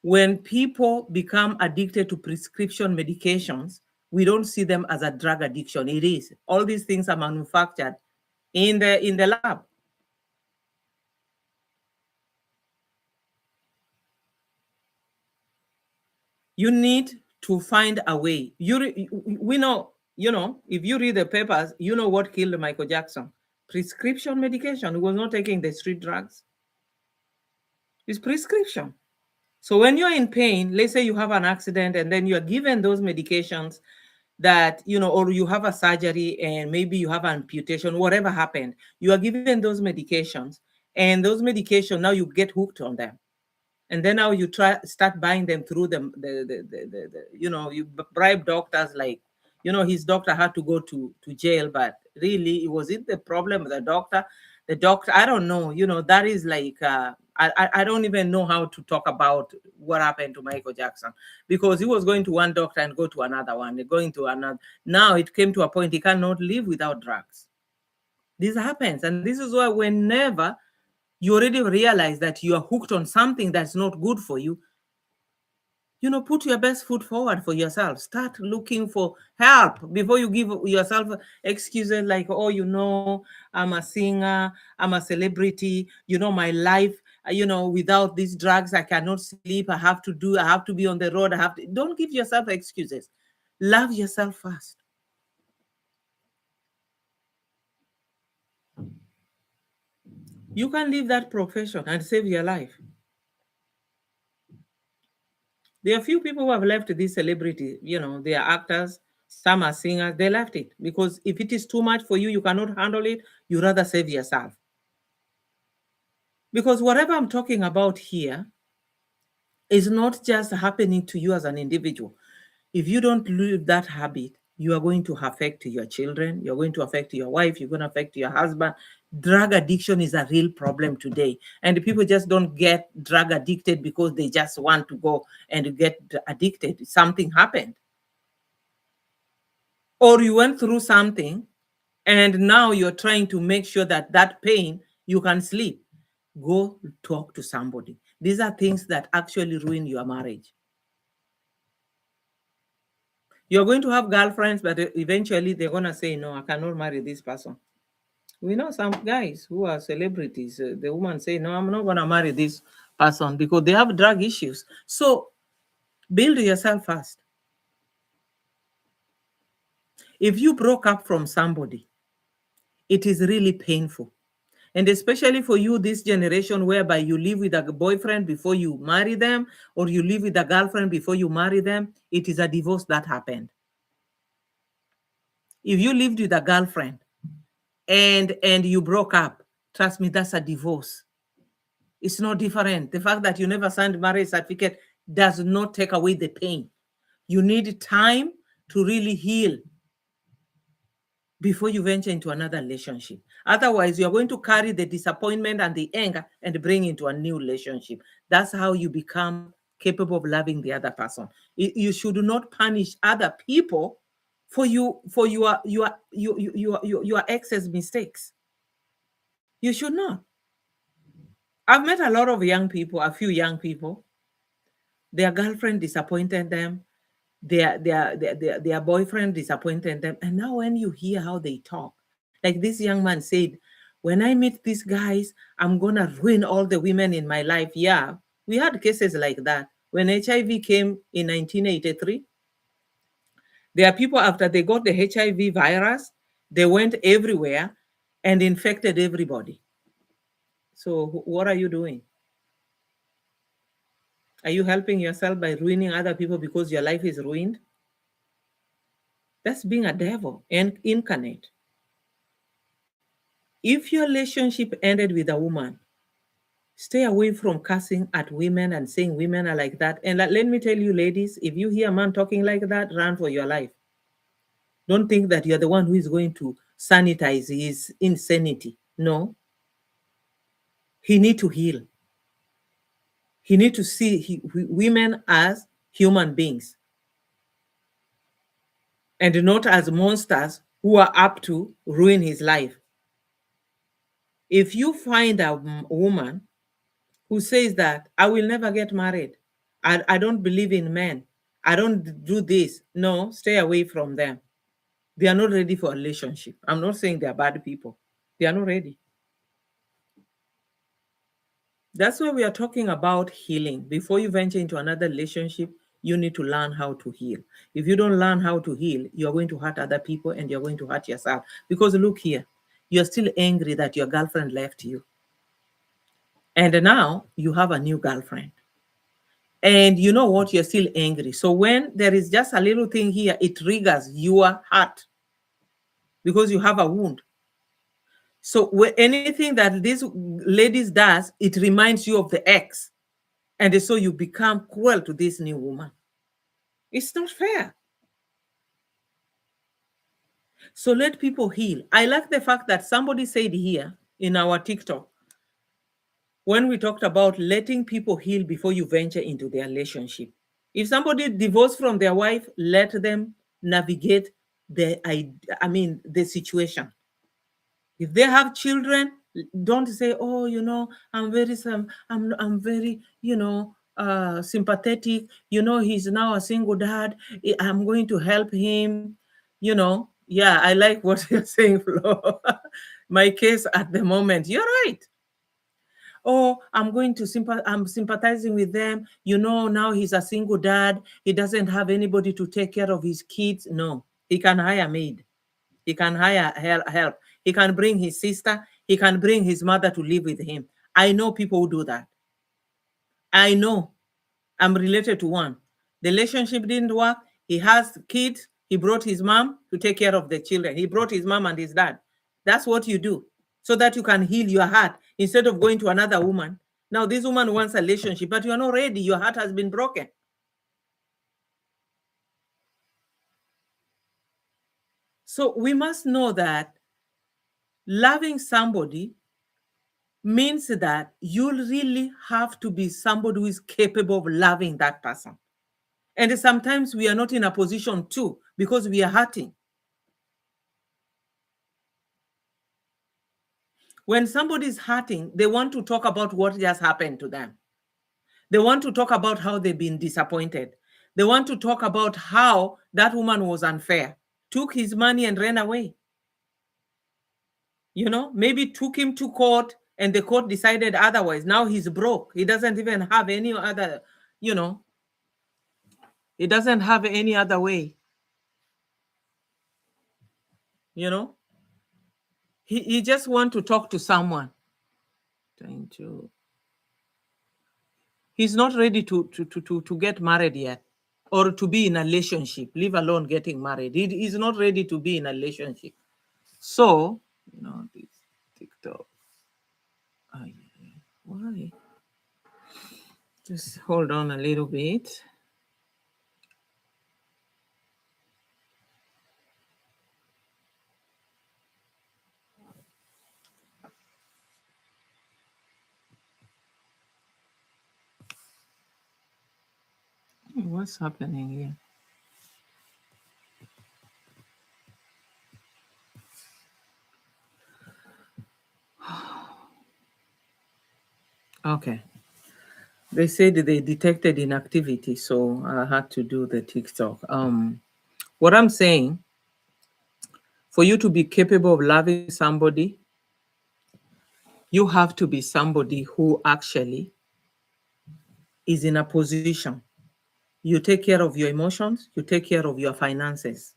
when people become addicted to prescription medications, we don't see them as a drug addiction. It is. All these things are manufactured in the lab. You need to find a way. We know, if you read the papers, you know what killed Michael Jackson. Prescription medication. He was not taking the street drugs. It's prescription. So when you're in pain, let's say you have an accident and then you're given those medications that, or you have a surgery and maybe you have an amputation, whatever happened, you are given those medications, and those medications, now you get hooked on them. And then now you start buying them through you bribe doctors, like, his doctor had to go to jail, but really it was it the problem with the doctor, I don't know, that is like, I don't even know how to talk about what happened to Michael Jackson, because he was going to one doctor and go to another one, going to another. Now it came to a point he cannot live without drugs. This happens, and this is why whenever you already realize that you are hooked on something that's not good for you, put your best foot forward for yourself. Start looking for help before you give yourself excuses like, oh, I'm a singer, I'm a celebrity, my life, without these drugs, I cannot sleep. I have to be on the road. Don't give yourself excuses. Love yourself first. You can leave that profession and save your life. There are few people who have left this celebrity, they are actors, some are singers, they left it because if it is too much for you, you cannot handle it, you rather save yourself. Because whatever I'm talking about here is not just happening to you as an individual. If you don't leave that habit, you are going to affect your children, you're going to affect your wife, you're going to affect your husband. Drug addiction is a real problem today. And people just don't get drug addicted because they just want to go and get addicted. Something happened. Or you went through something and now you're trying to make sure that pain, you can sleep. Go talk to somebody. These are things that actually ruin your marriage. You're going to have girlfriends, but eventually they're going to say, no, I cannot marry this person. We know some guys who are celebrities. The woman say, no, I'm not going to marry this person because they have drug issues. So build yourself first. If you broke up from somebody, it is really painful. And especially for you, this generation, whereby you live with a boyfriend before you marry them, or you live with a girlfriend before you marry them, it is a divorce that happened. If you lived with a girlfriend and you broke up, trust me, that's a divorce. It's not different. The fact that you never signed marriage certificate does not take away the pain. You need time to really heal before you venture into another relationship. Otherwise, you're going to carry the disappointment and the anger and bring into a new relationship. That's how you become capable of loving the other person. You should not punish other people for your ex's mistakes. You should not. I've met a lot of young people, a few young people. Their girlfriend disappointed them. Their boyfriend disappointed them. And now when you hear how they talk, like this young man said, when I meet these guys, I'm going to ruin all the women in my life. Yeah, we had cases like that. When HIV came in 1983, there are people, after they got the HIV virus, they went everywhere and infected everybody. So what are you doing? Are you helping yourself by ruining other people because your life is ruined? That's being a devil and incarnate. If your relationship ended with a woman, Stay away from cussing at women and saying women are like that. And let me tell you, ladies, if you hear a man talking like that, run for your life. Don't think that you're the one who is going to sanitize his insanity. No. He need to heal. He need to see women as human beings and not as monsters who are up to ruin his life. If you find a woman who says that I will never get married, I don't believe in men, I don't do this, no, stay away from them. They are not ready for a relationship. I'm not saying they are bad people. They are not ready. That's why we are talking about healing. Before you venture into another relationship, you need to learn how to heal. If you don't learn how to heal, you're going to hurt other people and you're going to hurt yourself. Because look here, you're still angry that your girlfriend left you. And now you have a new girlfriend. And you know what? You're still angry. So when there is just a little thing here, it triggers your heart because you have a wound. So anything that these ladies does, it reminds you of the ex. And so you become cruel to this new woman. It's not fair. So let people heal. I like the fact that somebody said here in our TikTok, when we talked about letting people heal before you venture into their relationship. If somebody divorced from their wife, let them navigate the situation. If they have children, don't say, oh, I'm very sympathetic. He's now a single dad. I'm going to help him. Yeah, I like what you're saying, Flo. My case at the moment, you're right. Oh, I'm sympathizing with them. Now he's a single dad. He doesn't have anybody to take care of his kids. No, he can hire a maid. He can hire help. He can bring his sister. He can bring his mother to live with him. I know people who do that. I know. I'm related to one. The relationship didn't work. He has kids. He brought his mom to take care of the children. He brought his mom and his dad. That's what you do so that you can heal your heart instead of going to another woman. Now, this woman wants a relationship, but you are not ready. Your heart has been broken. So we must know that loving somebody means that you really have to be somebody who is capable of loving that person. And sometimes we are not in a position to because we are hurting. When somebody is hurting, they want to talk about what just happened to them. They want to talk about how they've been disappointed. They want to talk about how that woman was unfair, took his money and ran away. Maybe took him to court and the court decided otherwise. Now he's broke. He doesn't even have any other, he doesn't have any other way. He just want to talk to someone. He's not ready to get married yet or to be in a relationship, leave alone getting married. He's not ready to be in a relationship. So, this TikTok. Why? Just hold on a little bit. What's happening here? Okay. They said they detected inactivity, so I had to do the TikTok. What I'm saying, for you to be capable of loving somebody, you have to be somebody who actually is in a position. You take care of your emotions, you take care of your finances.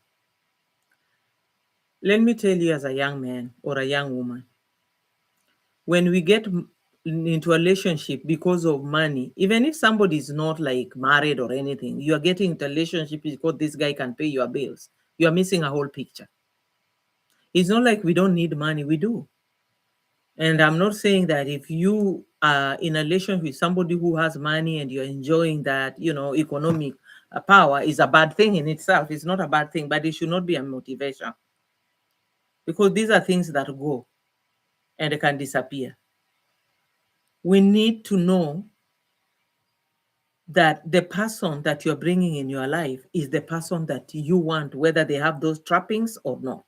Let me tell you, as a young man or a young woman, when we get into a relationship because of money, even if somebody is not like married or anything, you are getting into a relationship because this guy can pay your bills. You are missing a whole picture. It's not like we don't need money, we do. And I'm not saying that if you in a relation with somebody who has money and you're enjoying that, economic power is a bad thing in itself. It's not a bad thing, but it should not be a motivation, because these are things that go and can disappear. We need to know that the person that you're bringing in your life is the person that you want, whether they have those trappings or not.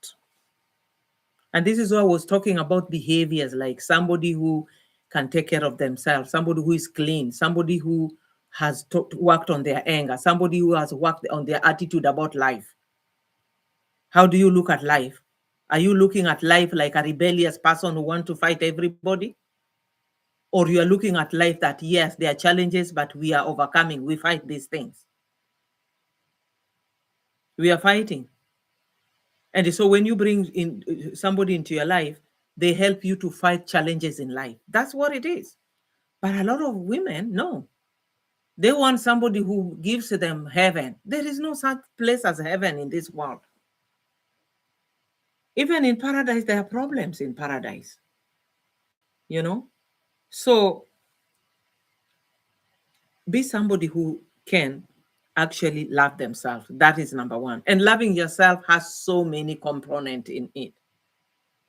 And this is why I was talking about behaviors, like somebody who can take care of themselves, somebody who is clean, somebody who has worked on their anger, somebody who has worked on their attitude about life. How do you look at life? Are you looking at life like a rebellious person who wants to fight everybody? Or you are looking at life that, yes, there are challenges, but we are overcoming. We fight these things. We are fighting. And so when you bring in somebody into your life, they help you to fight challenges in life. That's what it is. But a lot of women, no. They want somebody who gives them heaven. There is no such place as heaven in this world. Even in paradise, there are problems in paradise. So be somebody who can actually love themselves. That is number one. And loving yourself has so many components in it.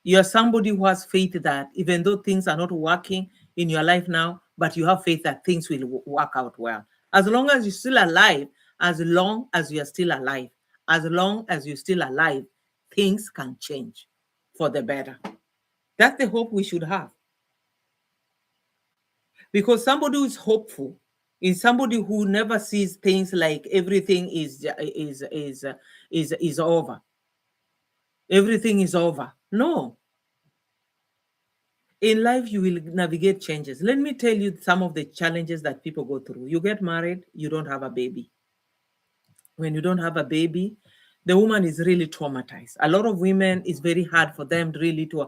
You're somebody who has faith that even though things are not working in your life now, but you have faith that things will work out well. As long as you're still alive, as long as you're still alive, as long as you're still alive, things can change for the better. That's the hope we should have. Because somebody who is hopeful is somebody who never sees things like everything is over. Everything is over. No. In life, you will navigate changes. Let me tell you some of the challenges that people go through. You get married, you don't have a baby. When you don't have a baby, the woman is really traumatized. A lot of women, it's very hard for them really to,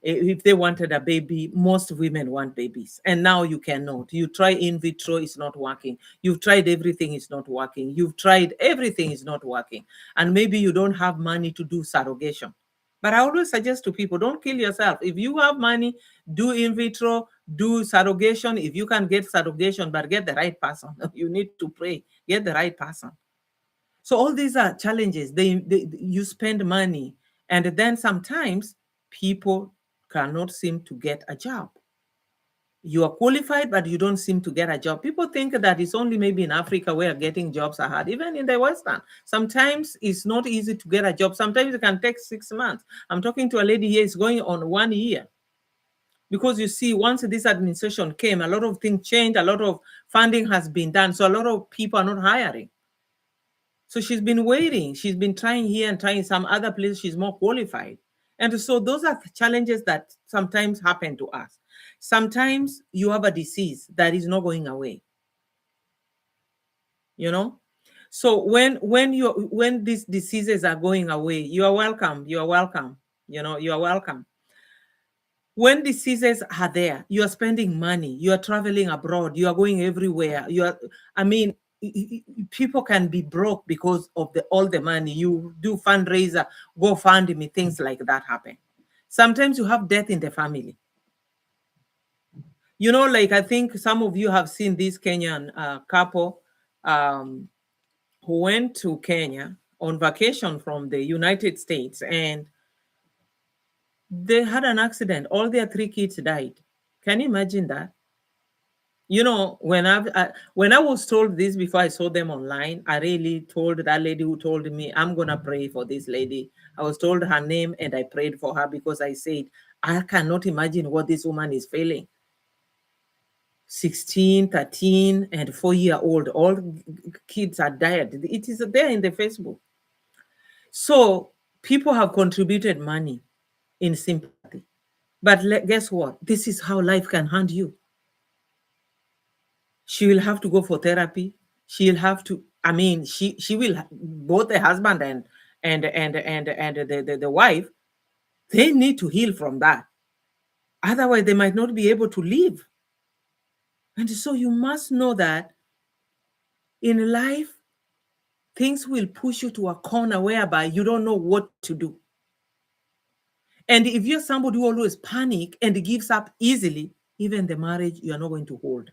if they wanted a baby, most women want babies. And now you cannot. You try in vitro, it's not working. You've tried everything, it's not working. You've tried everything, it's not working. And maybe you don't have money to do surrogation. But I always suggest to people, don't kill yourself. If you have money, do in vitro, do surrogation. If you can get surrogation, but get the right person. You need to pray, get the right person. So all these are challenges. You spend money, and then sometimes people cannot seem to get a job. You are qualified, but you don't seem to get a job. People think that it's only maybe in Africa where getting jobs are hard. Even in the Western, sometimes it's not easy to get a job. Sometimes it can take 6 months. I'm talking to a lady here, it's going on 1 year. Because you see, once this administration came, a lot of things changed, a lot of funding has been done. So a lot of people are not hiring. So she's been waiting. She's been trying here and trying some other places. She's more qualified. And so those are the challenges that sometimes happen to us. Sometimes you have a disease that is not going away. So when these diseases are going away, you are welcome. You are welcome. You are welcome. When diseases are there, you are spending money, you are traveling abroad, you are going everywhere. People can be broke because of all the money. You do fundraiser, GoFundMe, things like that happen. Sometimes you have death in the family. Like I think some of you have seen this Kenyan couple who went to Kenya on vacation from the United States, and they had an accident. All their 3 kids died. Can you imagine that? When I was told this before I saw them online, I really told that lady who told me, I'm going to pray for this lady. I was told her name and I prayed for her because I said, I cannot imagine what this woman is feeling. 16, 13, and 4-year-old, all kids are died. It is there in the Facebook. So people have contributed money in sympathy. But guess what? This is how life can hand you. She will have to go for therapy. She'll have to, she will, both the husband and the wife, they need to heal from that. Otherwise, they might not be able to live. And so you must know that in life, things will push you to a corner whereby you don't know what to do. And if you're somebody who always panic and gives up easily, even the marriage you are not going to hold.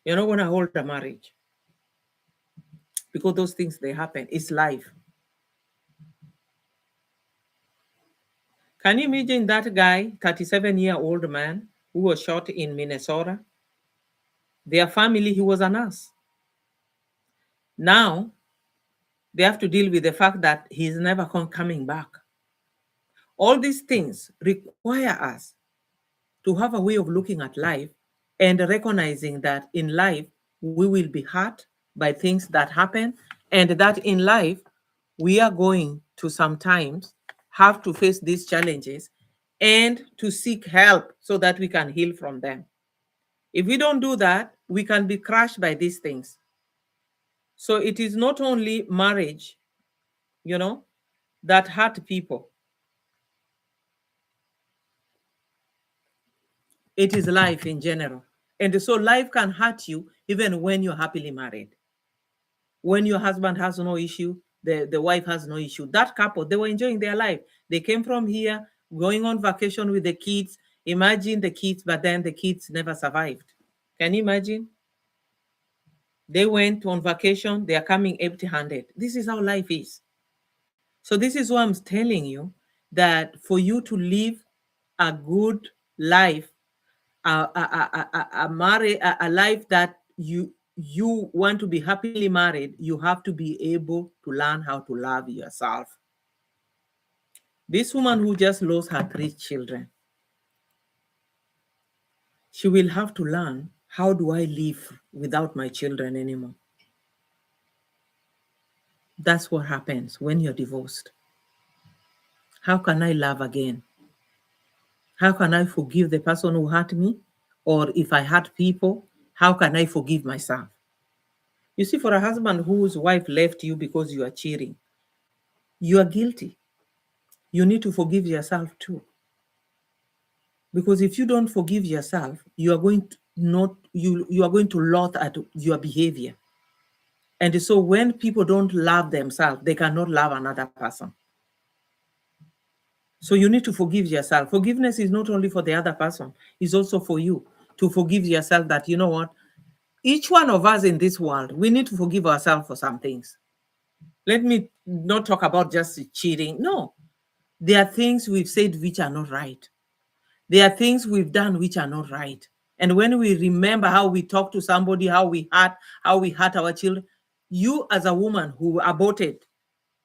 You're not going to hold a marriage because those things, they happen. It's life. Can you imagine that guy, 37-year-old man who was shot in Minnesota? Their family, he was a nurse. Now they have to deal with the fact that he's never coming back. All these things require us to have a way of looking at life and recognizing that in life we will be hurt by things that happen, and that in life we are going to sometimes have to face these challenges and to seek help so that we can heal from them. If we don't do that, we can be crushed by these things. So it is not only marriage, that hurt people. It is life in general. And so life can hurt you even when you're happily married. When your husband has no issue, the wife has no issue. That couple, they were enjoying their life. They came from here, going on vacation with the kids. Imagine the kids, but then the kids never survived. Can you imagine? They went on vacation, they are coming empty-handed. This is how life is. So this is why I'm telling you that for you to live a good life, a life that you want to be happily married, you have to be able to learn how to love yourself. This woman who just lost her 3 children, she will have to learn, how do I live without my children anymore? That's what happens when you're divorced. How can I love again? How can I forgive the person who hurt me? Or if I hurt people, how can I forgive myself? You see, for a husband whose wife left you because you are cheating, you are guilty. You need to forgive yourself too. Because if you don't forgive yourself, you are going to you are going to lot at your behavior. And so when people don't love themselves, they cannot love another person. So you need to forgive yourself. Forgiveness is not only for the other person, it's also for you to forgive yourself that, you know what, each one of us in this world, we need to forgive ourselves for some things. Let me not talk about just cheating. No, there are things we've said which are not right. There are things we've done which are not right. And when we remember how we talk to somebody, how we hurt our children, you as a woman who aborted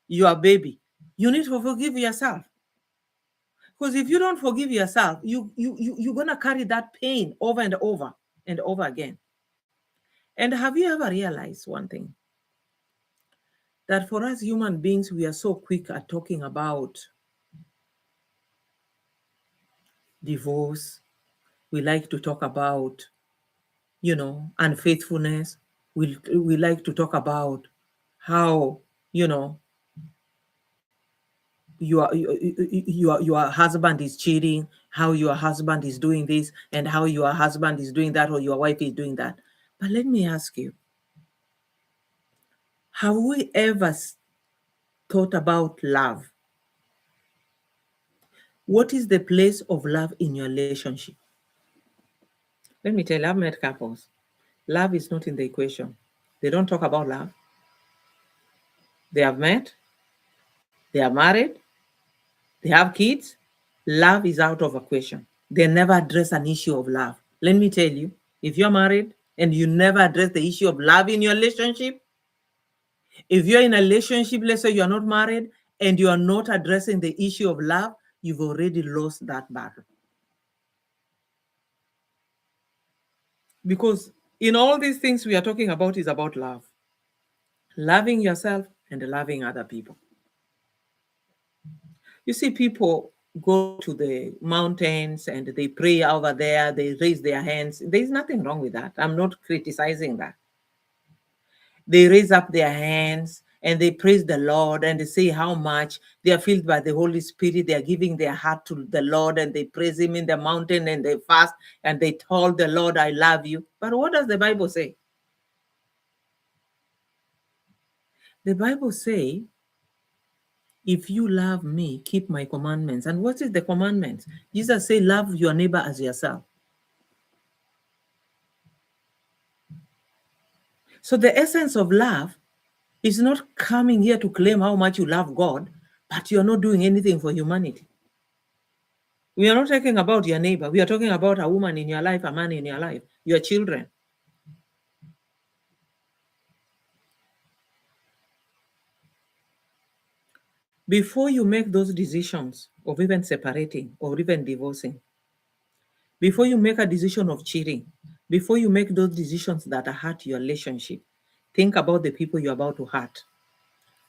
your baby, you need to forgive yourself. Because if you don't forgive yourself, you're gonna carry that pain over and over and over again. And have you ever realized one thing? That for us human beings, we are so quick at talking about divorce. We like to talk about, unfaithfulness. We like to talk about how, your husband is cheating, how your husband is doing this, and how your husband is doing that, or your wife is doing that. But let me ask you, have we ever thought about love? What is the place of love in your relationship? Let me tell you, I've met couples. Love is not in the equation. They don't talk about love. They have met, they are married, they have kids. Love is out of equation. They never address an issue of love. Let me tell you, if you're married and you never address the issue of love in your relationship, if you're in a relationship, let's say you're not married and you are not addressing the issue of love, you've already lost that battle. Because in all these things we are talking about is about love. Loving yourself and loving other people. You see, people go to the mountains and they pray over there, they raise their hands. There's nothing wrong with that. I'm not criticizing that. They raise up their hands and they praise the Lord and they say how much they are filled by the Holy Spirit. They are giving their heart to the Lord and they praise Him in the mountain and they fast and they told the Lord, I love you. But what does the Bible say? The Bible says If you love me, keep my commandments. And what is the commandments? Jesus said, love your neighbor as yourself. So the essence of love is not coming here to claim how much you love God, but you're not doing anything for humanity. We are not talking about your neighbor. We are talking about a woman in your life, a man in your life, your children. Before you make those decisions of even separating or even divorcing, before you make a decision of cheating, before you make those decisions that hurt your relationship, think about the people you're about to hurt.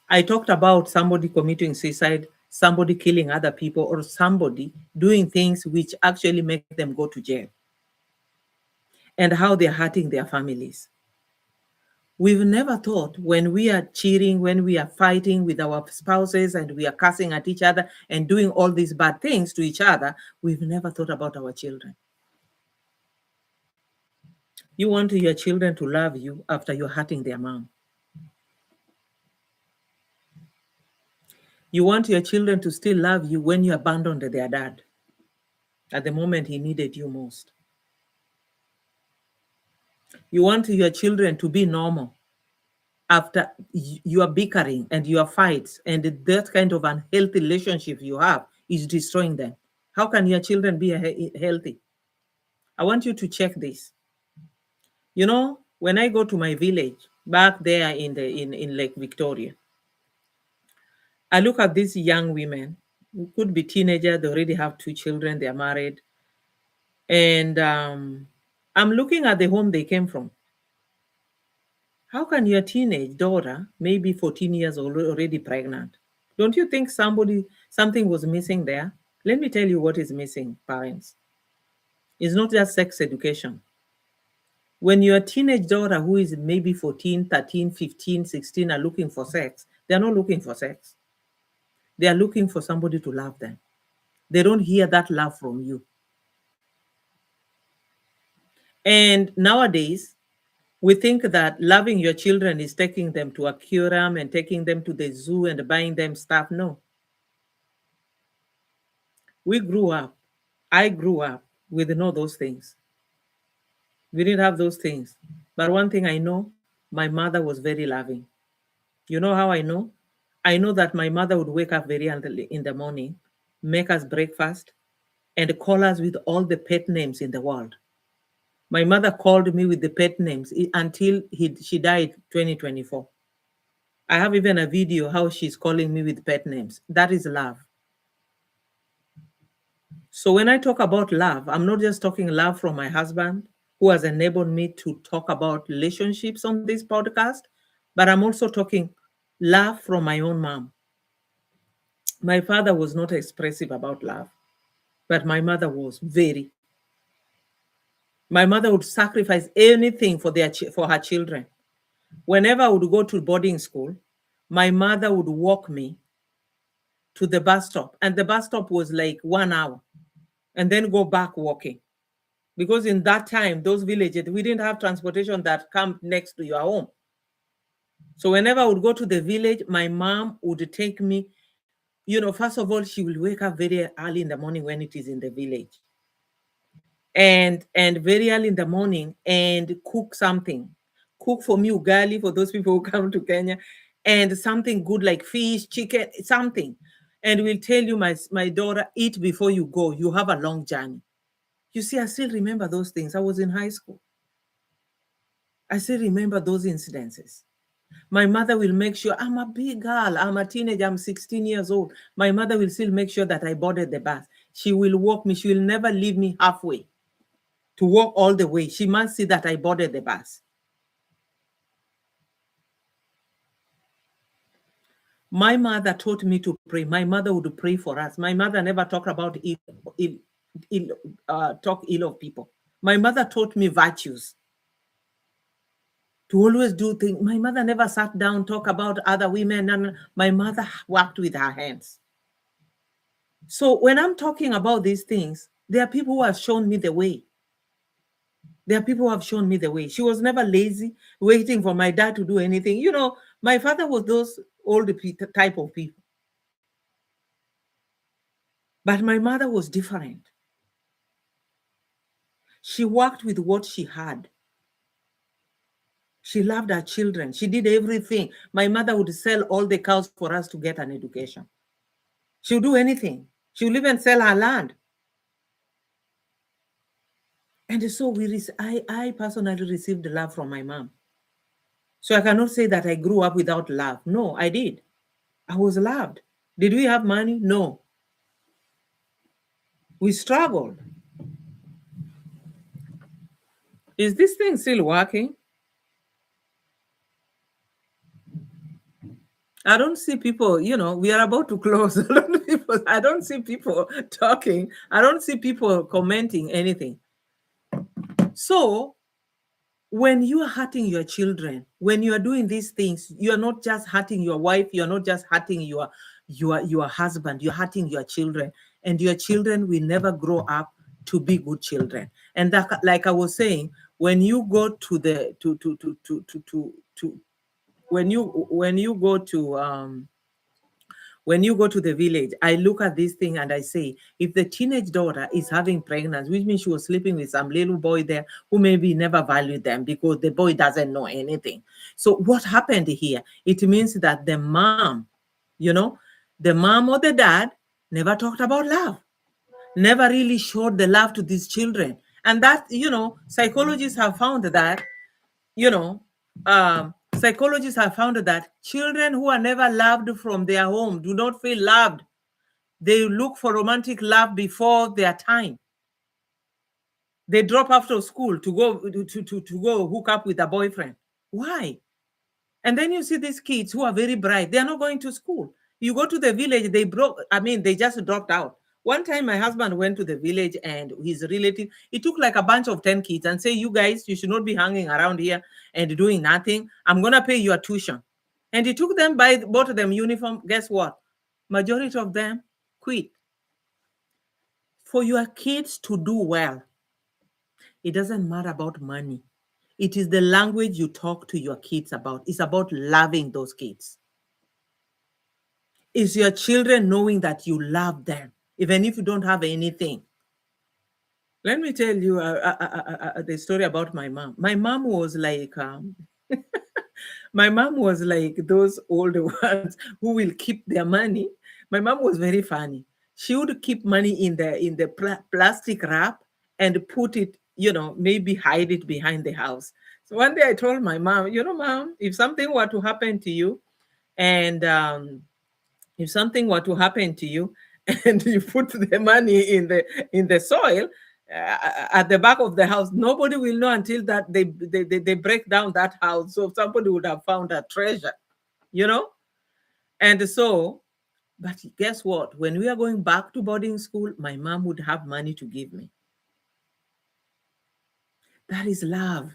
I talked about somebody committing suicide, somebody killing other people, or somebody doing things which actually make them go to jail, and how they're hurting their families. We've never thought when we are cheating, when we are fighting with our spouses and we are cussing at each other and doing all these bad things to each other, we've never thought about our children. You want your children to love you after you're hurting their mom. You want your children to still love you when you abandoned their dad at the moment he needed you most. You want your children to be normal after your bickering and your fights, and that kind of unhealthy relationship you have is destroying them. How can your children be healthy? I want you to check this. You know, when I go to my village back there in Lake Victoria, I look at these young women who could be teenagers, they already have 2 children, they're married. And I'm looking at the home they came from. How can your teenage daughter, maybe 14 years old, already pregnant? Don't you think something was missing there? Let me tell you what is missing, parents. It's not just sex education. When your teenage daughter, who is maybe 14, 13, 15, 16, are looking for sex, they're not looking for sex. They are looking for somebody to love them. They don't hear that love from you. And nowadays, we think that loving your children is taking them to a aquarium and taking them to the zoo and buying them stuff. No. We grew up, I grew up with no those things. We didn't have those things. But one thing I know, my mother was very loving. You know how I know? I know that my mother would wake up very early in the morning, make us breakfast, and call us with all the pet names in the world. My mother called me with the pet names until she died 2024. I have even a video how she's calling me with pet names. That is love. So when I talk about love, I'm not just talking love from my husband, who has enabled me to talk about relationships on this podcast, but I'm also talking love from my own mom. My father was not expressive about love, but my mother was very. My mother would sacrifice anything for her children. Whenever I would go to boarding school, my mother would walk me to the bus stop, and the bus stop was like 1 hour, and then go back walking. Because in that time, those villages, we didn't have transportation that come next to your home. So whenever I would go to the village, my mom would take me. First of all, she will wake up very early in the morning when it is in the village, and very early in the morning, and cook something. Cook for me ugali for those people who come to Kenya, and something good like fish, chicken, something. And we'll tell you, my daughter, eat before you go. You have a long journey. You see, I still remember those things. I was in high school. I still remember those incidences. My mother will make sure, I'm a big girl, I'm a teenager, I'm 16 years old. My mother will still make sure that I boarded the bus. She will walk me, she will never leave me halfway to walk all the way. She must see that I boarded the bus. My mother taught me to pray. My mother would pray for us. My mother never talked about talk ill of people. My mother taught me virtues. To always do things. My mother never sat down, talk about other women. And my mother worked with her hands. So when I'm talking about these things, there are people who have shown me the way. There are people who have shown me the way. She was never lazy, waiting for my dad to do anything. My father was those old type of people. But my mother was different. She worked with what she had. She loved her children. She did everything. My mother would sell all the cows for us to get an education. She would do anything. She would even sell her land. And so I personally received love from my mom. So I cannot say that I grew up without love. No, I did. I was loved. Did we have money? No. We struggled. Is this thing still working? I don't see people, we are about to close. I don't see people talking. I don't see people commenting anything. So when you are hurting your children, when you are doing these things, you are not just hurting your wife, you're not just hurting your husband, you're hurting your children. And your children will never grow up to be good children. And that, like I was saying, when you go to the when you go to when you go to the village, I look at this thing and I say, if the teenage daughter is having pregnancy, which means she was sleeping with some little boy there who maybe never valued them because the boy doesn't know anything. So what happened here? It means that the mom, the mom or the dad never talked about love, never really showed the love to these children. And that, psychologists have found that, psychologists have found that children who are never loved from their home do not feel loved. They look for romantic love before their time. They drop after school to go hook up with a boyfriend. Why? And then you see these kids who are very bright. They are not going to school. You go to the village, they just dropped out. One time my husband went to the village and his relative, he took like a bunch of 10 kids and say, you guys, you should not be hanging around here and doing nothing. I'm going to pay your tuition. And he took them, bought them uniform. Guess what? Majority of them quit. For your kids to do well, it doesn't matter about money. It is the language you talk to your kids about. It's about loving those kids. It's your children knowing that you love them, even if you don't have anything. Let me tell you the story about my mom. My mom was like, my mom was like those older ones who will keep their money. My mom was very funny. She would keep money in the plastic wrap and put it, maybe hide it behind the house. So one day I told my mom, mom, if something were to happen to you, and if something were to happen to you, and you put the money in the soil at the back of the house, nobody will know until that they break down that house. So somebody would have found a treasure, And so, but guess what? When we are going back to boarding school, my mom would have money to give me. That is love.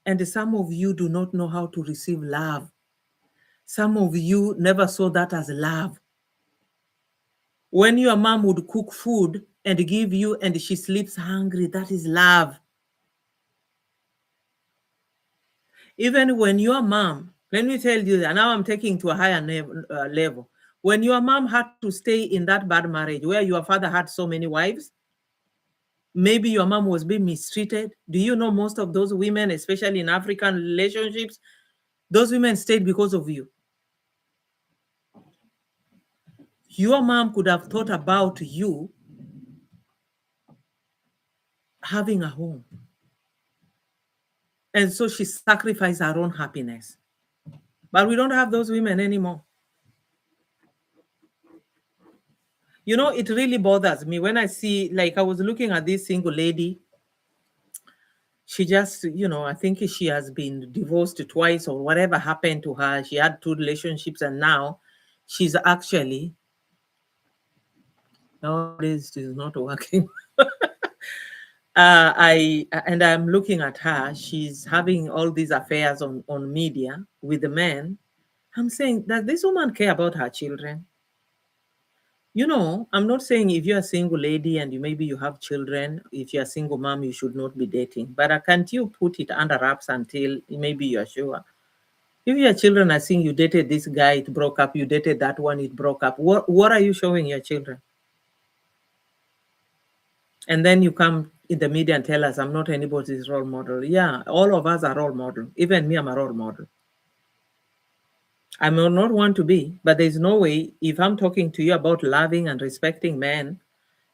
And some of you do not know how to receive love. Some of you never saw that as love. When your mom would cook food and give you and she sleeps hungry, that is love. Even when your mom, let me tell you that now I'm taking to a higher level. When your mom had to stay in that bad marriage where your father had so many wives, maybe your mom was being mistreated. Do you know most of those women, especially in African relationships, those women stayed because of you. Your mom could have thought about you having a home. And so she sacrificed her own happiness. But we don't have those women anymore. It really bothers me when I see, like, I was looking at this single lady. She just, I think she has been divorced twice or whatever happened to her. She had 2 relationships and now she's actually, no, this is not working. I'm looking at her. She's having all these affairs on media with the men. I'm saying, does this woman care about her children? I'm not saying if you're a single lady and maybe you have children, if you're a single mom, you should not be dating. But can't you put it under wraps until maybe you're sure? If your children are seeing you dated this guy, it broke up, you dated that one, it broke up, what are you showing your children? And then you come in the media and tell us, I'm not anybody's role model. Yeah, all of us are role model. Even me, I'm a role model. I may not want to be, but there's no way if I'm talking to you about loving and respecting men,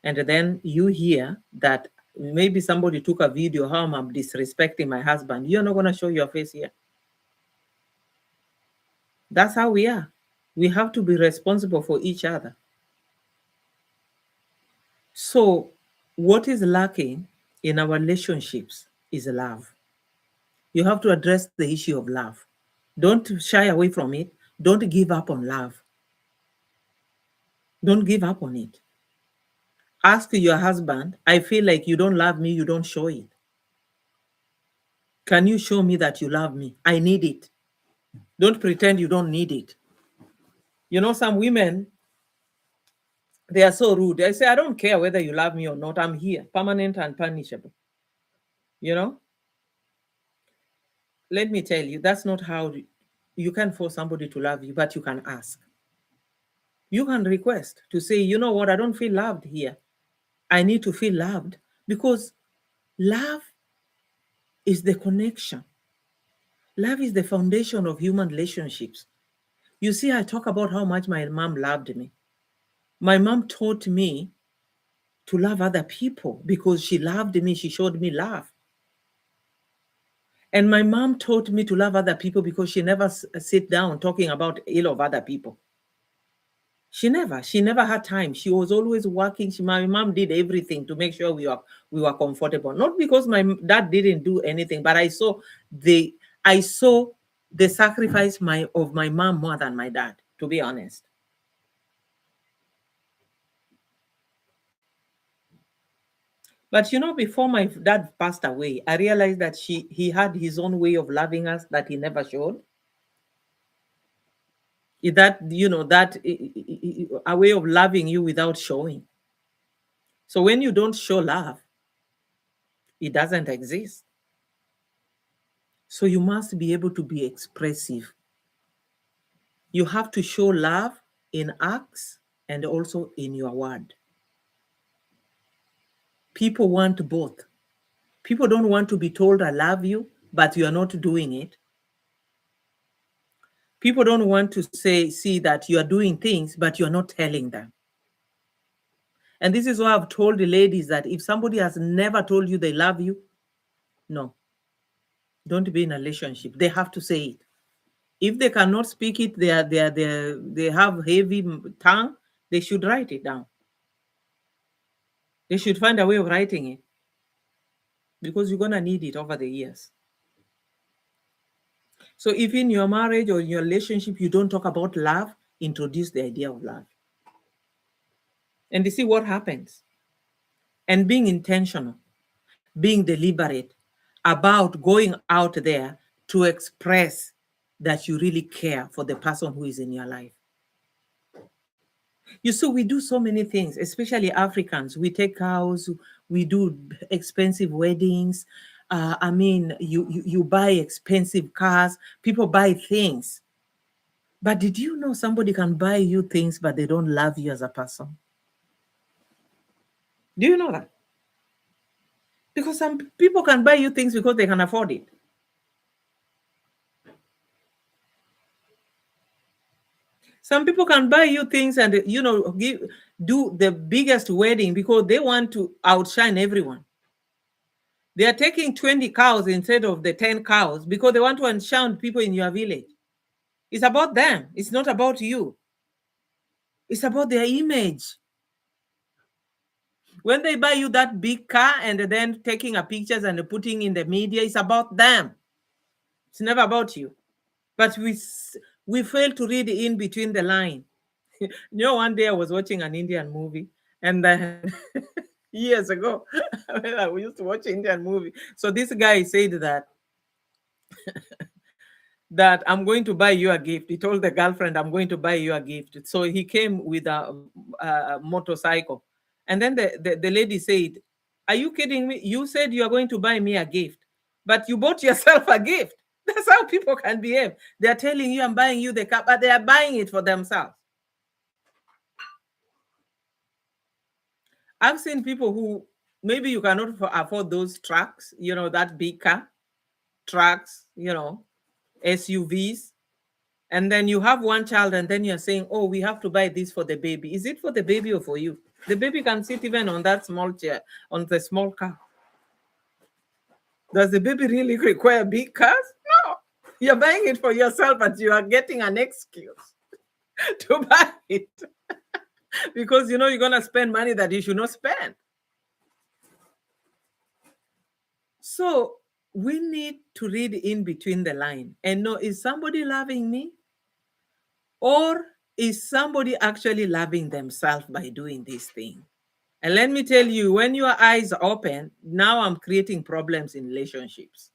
and then you hear that maybe somebody took a video how I'm disrespecting my husband, you're not going to show your face here. That's how we are. We have to be responsible for each other. So, what is lacking in our relationships is love. You have to address the issue of love. Don't shy away from it. Don't give up on love. Don't give up on it. Ask your husband, I feel like you don't love me, you don't show it. Can you show me that you love me? I need it. Don't pretend you don't need it. You know, some women, they are so rude. They say, I don't care whether you love me or not. I'm here, permanent and punishable. You know, let me tell you, that's not how you can force somebody to love you, but you can ask. You can request to say, you know what, I don't feel loved here. I need to feel loved, because love is the connection. Love is the foundation of human relationships. You see, I talk about how much my mom loved me. My mom taught me to love other people because she loved me. She showed me love. And my mom taught me to love other people because she never sit down talking about ill of other people. She never had time. She was always working. My mom did everything to make sure we were comfortable. Not because my dad didn't do anything, but I saw the sacrifice of my mom more than my dad, to be honest. But you know, before my dad passed away, I realized that he had his own way of loving us that he never showed. That, you know, that a way of loving you without showing. So when you don't show love, it doesn't exist. So you must be able to be expressive. You have to show love in acts and also in your word. People want both. People don't want to be told I love you, but you are not doing it. People don't want to see that you are doing things, but you're not telling them. And this is why I've told the ladies that if somebody has never told you they love you, no, don't be in a relationship. They have to say it. If they cannot speak it, they have heavy tongue, they should write it down. They should find a way of writing it, because you're going to need it over the years. So if in your marriage or your relationship you don't talk about love, introduce the idea of love. And you see what happens. And being intentional, being deliberate about going out there to express that you really care for the person who is in your life. You see, we do so many things, especially Africans. We take cows, we do expensive weddings. I mean, you buy expensive cars, people buy things. But did you know somebody can buy you things, but they don't love you as a person? Do you know that? Because some people can buy you things because they can afford it. Some people can buy you things and, you know, do the biggest wedding because they want to outshine everyone. They are taking 20 cows instead of the 10 cows because they want to outshine people in your village. It's about them. It's not about you. It's about their image. When they buy you that big car and then taking a pictures and putting in the media, it's about them. It's never about you. But we fail to read in between the line. You know, one day I was watching an Indian movie, and then years ago, when I used to watch Indian movie. So this guy said that I'm going to buy you a gift. He told the girlfriend, I'm going to buy you a gift. So he came with a motorcycle. And then the lady said, are you kidding me? You said you are going to buy me a gift, but you bought yourself a gift. That's how people can behave. They're telling you, I'm buying you the car, but they are buying it for themselves. I've seen people who maybe you cannot afford those trucks, that big car, trucks, SUVs. And then you have one child, and then you're saying, oh, we have to buy this for the baby. Is it for the baby or for you? The baby can sit even on that small chair, on the small car. Does the baby really require big cars? No. You're buying it for yourself, but you are getting an excuse to buy it because you're going to spend money that you should not spend. So we need to read in between the line and know, is somebody loving me? Or is somebody actually loving themselves by doing this thing? And let me tell you, when your eyes open, now I'm creating problems in relationships.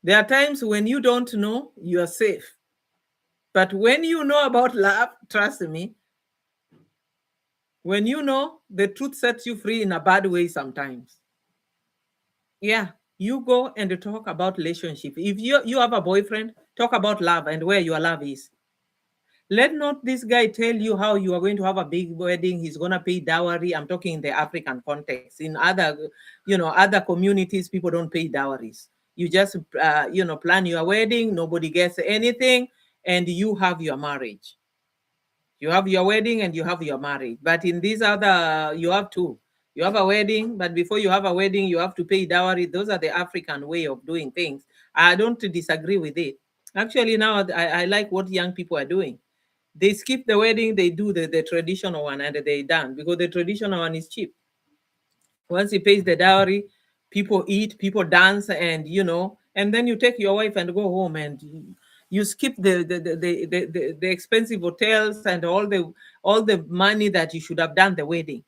There are times when you don't know, you are safe. But when you know about love, trust me, when you know, the truth sets you free in a bad way sometimes. Yeah, you go and talk about relationship. If you have a boyfriend, talk about love and where your love is. Let not this guy tell you how you are going to have a big wedding. He's going to pay dowry. I'm talking in the African context. In other communities, people don't pay dowries. You just, plan your wedding. Nobody gets anything, and you have your marriage. You have your wedding and you have your marriage. But in these other, you have two. You have a wedding, but before you have a wedding, you have to pay dowry. Those are the African way of doing things. I don't disagree with it. Actually, now I like what young people are doing. They skip the wedding, they do the traditional one, and they're done because the traditional one is cheap. Once he pays the dowry, people eat, people dance, and and then you take your wife and go home, and you skip the expensive hotels and all the money that you should have done the wedding.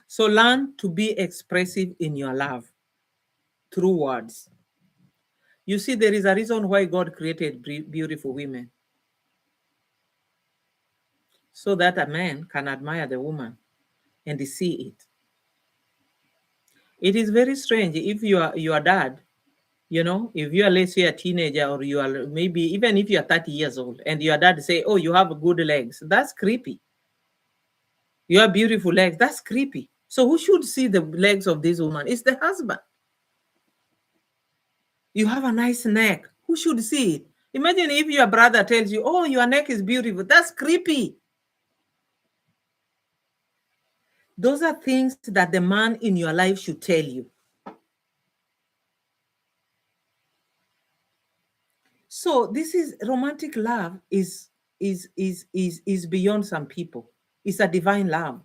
So learn to be expressive in your love through words. You see, there is a reason why God created beautiful women, so that a man can admire the woman and see it. It is very strange if your dad, if you are, let's say, a teenager, or you are maybe even if you are 30 years old, and your dad say, oh, you have good legs. That's creepy. You have beautiful legs. That's creepy. So who should see the legs of this woman? It's the husband. You have a nice neck. Who should see it? Imagine if your brother tells you, oh, your neck is beautiful. That's creepy. Those are things that the man in your life should tell you. So this is romantic love is beyond some people. It's a divine love.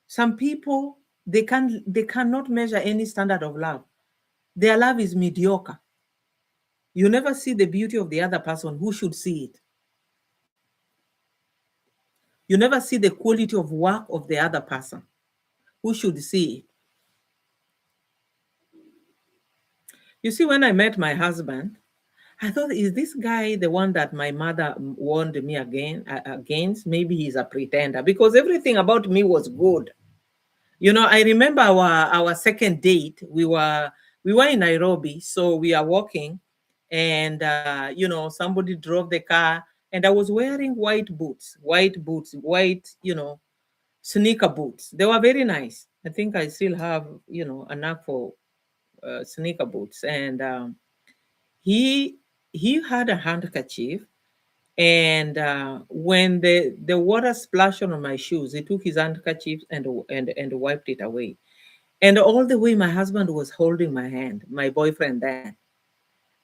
Some people, they cannot measure any standard of love. Their love is mediocre. You never see the beauty of the other person. Who should see it? You never see the quality of work of the other person. Who should see it? You see, when I met my husband, I thought, is this guy the one that my mother warned me against? Maybe he's a pretender, because everything about me was good. I remember our second date. We were in Nairobi, so we are walking, and somebody drove the car, and I was wearing white boots, white sneaker boots. They were very nice. I think I still have a knack for sneaker boots, and he had a handkerchief, and when the water splashed on my shoes, he took his handkerchief and wiped it away. And all the way, my husband was holding my hand, my boyfriend then.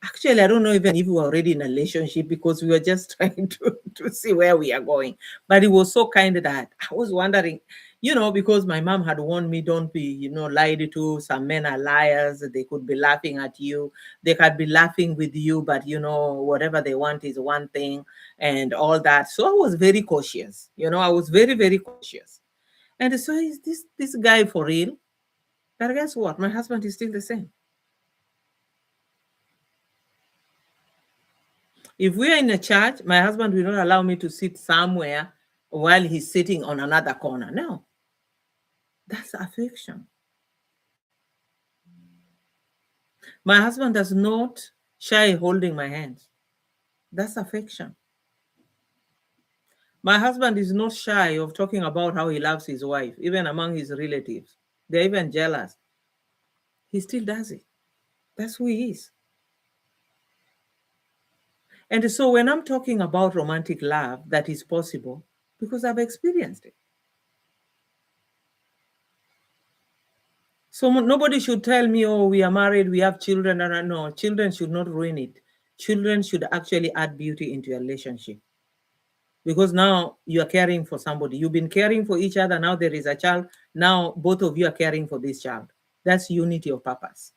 Actually, I don't know even if we were already in a relationship, because we were just trying to see where we are going. But he was so kind that I was wondering, because my mom had warned me, don't be, lied to. Some men are liars. They could be laughing at you. They could be laughing with you, but, whatever they want is one thing and all that. So I was very cautious. I was very, very cautious. And so is this guy for real? But guess what? My husband is still the same. If we are in a church, my husband will not allow me to sit somewhere while he's sitting on another corner. No. That's affection. My husband does not shy holding my hands. That's affection. My husband is not shy of talking about how he loves his wife, even among his relatives. They're even jealous. He still does it. That's who he is. And so when I'm talking about romantic love that is possible, because I've experienced it. So nobody should tell me, oh, we are married, we have children. No, children should not ruin it. Children should actually add beauty into your relationship. Because now you are caring for somebody. You've been caring for each other. Now there is a child. Now both of you are caring for this child. That's unity of purpose.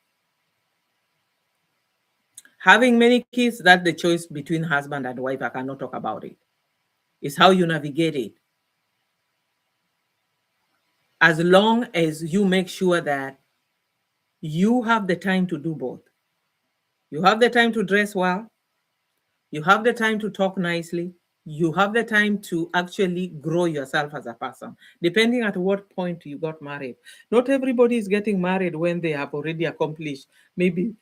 Having many kids, that's the choice between husband and wife. I cannot talk about it. It's how you navigate it. As long as you make sure that you have the time to do both. You have the time to dress well. You have the time to talk nicely. You have the time to actually grow yourself as a person, depending at what point you got married. Not everybody is getting married when they have already accomplished maybe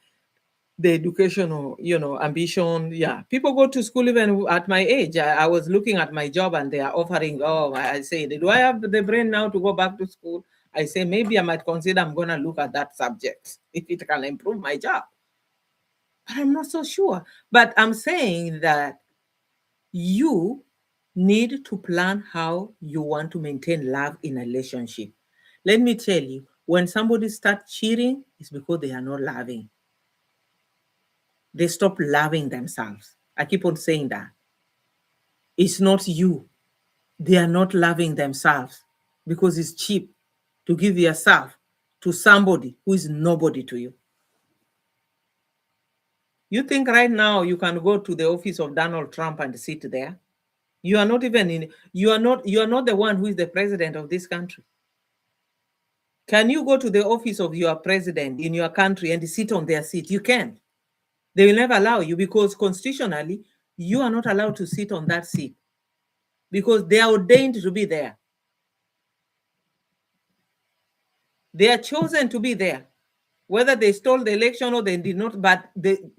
the educational, ambition. Yeah, people go to school even at my age. I was looking at my job and they are offering, oh, I say, do I have the brain now to go back to school? I say, maybe I might consider I'm going to look at that subject if it can improve my job. But I'm not so sure. But I'm saying that you need to plan how you want to maintain love in a relationship. Let me tell you, when somebody starts cheating, it's because they are not loving. They stop loving themselves. I keep on saying that. It's not you. They are not loving themselves because it's cheap to give yourself to somebody who is nobody to you. You think right now you can go to the office of Donald Trump and sit there? You are not even in, you are not the one who is the president of this country. Can you go to the office of your president in your country and sit on their seat? You can't. They will never allow you because constitutionally, you are not allowed to sit on that seat because they are ordained to be there. They are chosen to be there. Whether they stole the election or they did not, but the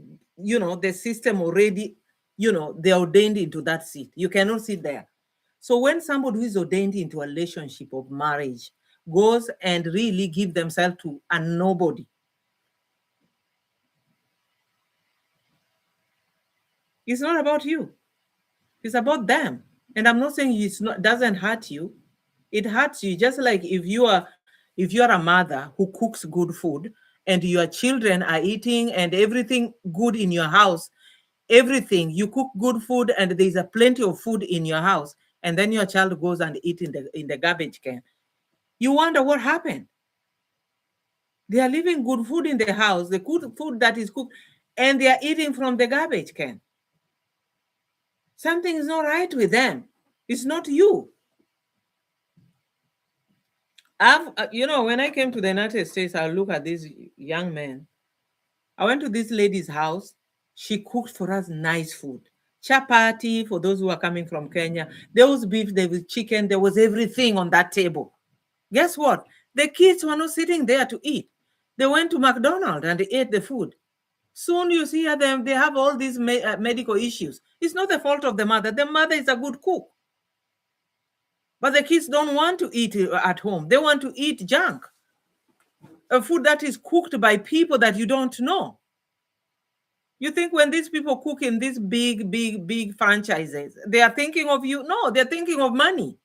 system already, they're ordained into that seat. You cannot sit there. So when somebody who is ordained into a relationship of marriage goes and really give themselves to a nobody, it's not about you. It's about them. And I'm not saying it's not doesn't hurt you. It hurts you. Just like if you are a mother who cooks good food and your children are eating and everything good in your house, everything you cook good food and there's a plenty of food in your house, and then your child goes and eat in the garbage can. You wonder what happened. They are leaving good food in the house, the good food that is cooked, and they are eating from the garbage can. Something is not right with them. It's not you. When I came to the United States, I look at this young man. I went to this lady's house. She cooked for us nice food. Chapati for those who are coming from Kenya. There was beef, there was chicken, there was everything on that table. Guess what? The kids were not sitting there to eat. They went to McDonald's and they ate the food. Soon you see them, they have all these medical issues. It's not the fault of the mother. The mother is a good cook. But the kids don't want to eat at home. They want to eat junk. A food that is cooked by people that you don't know. You think when these people cook in these big, big, big franchises, they are thinking of you? No, they're thinking of money.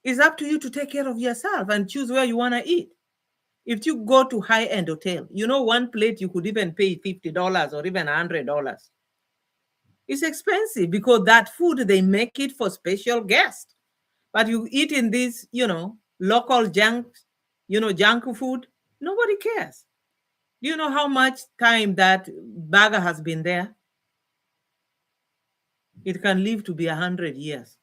It's up to you to take care of yourself and choose where you want to eat. If you go to high-end hotel, one plate you could even pay $50 or even $100. It's expensive because that food, they make it for special guests. But you eat in this, local junk, junk food, nobody cares. Do you know how much time that burger has been there? It can live to be 100 years.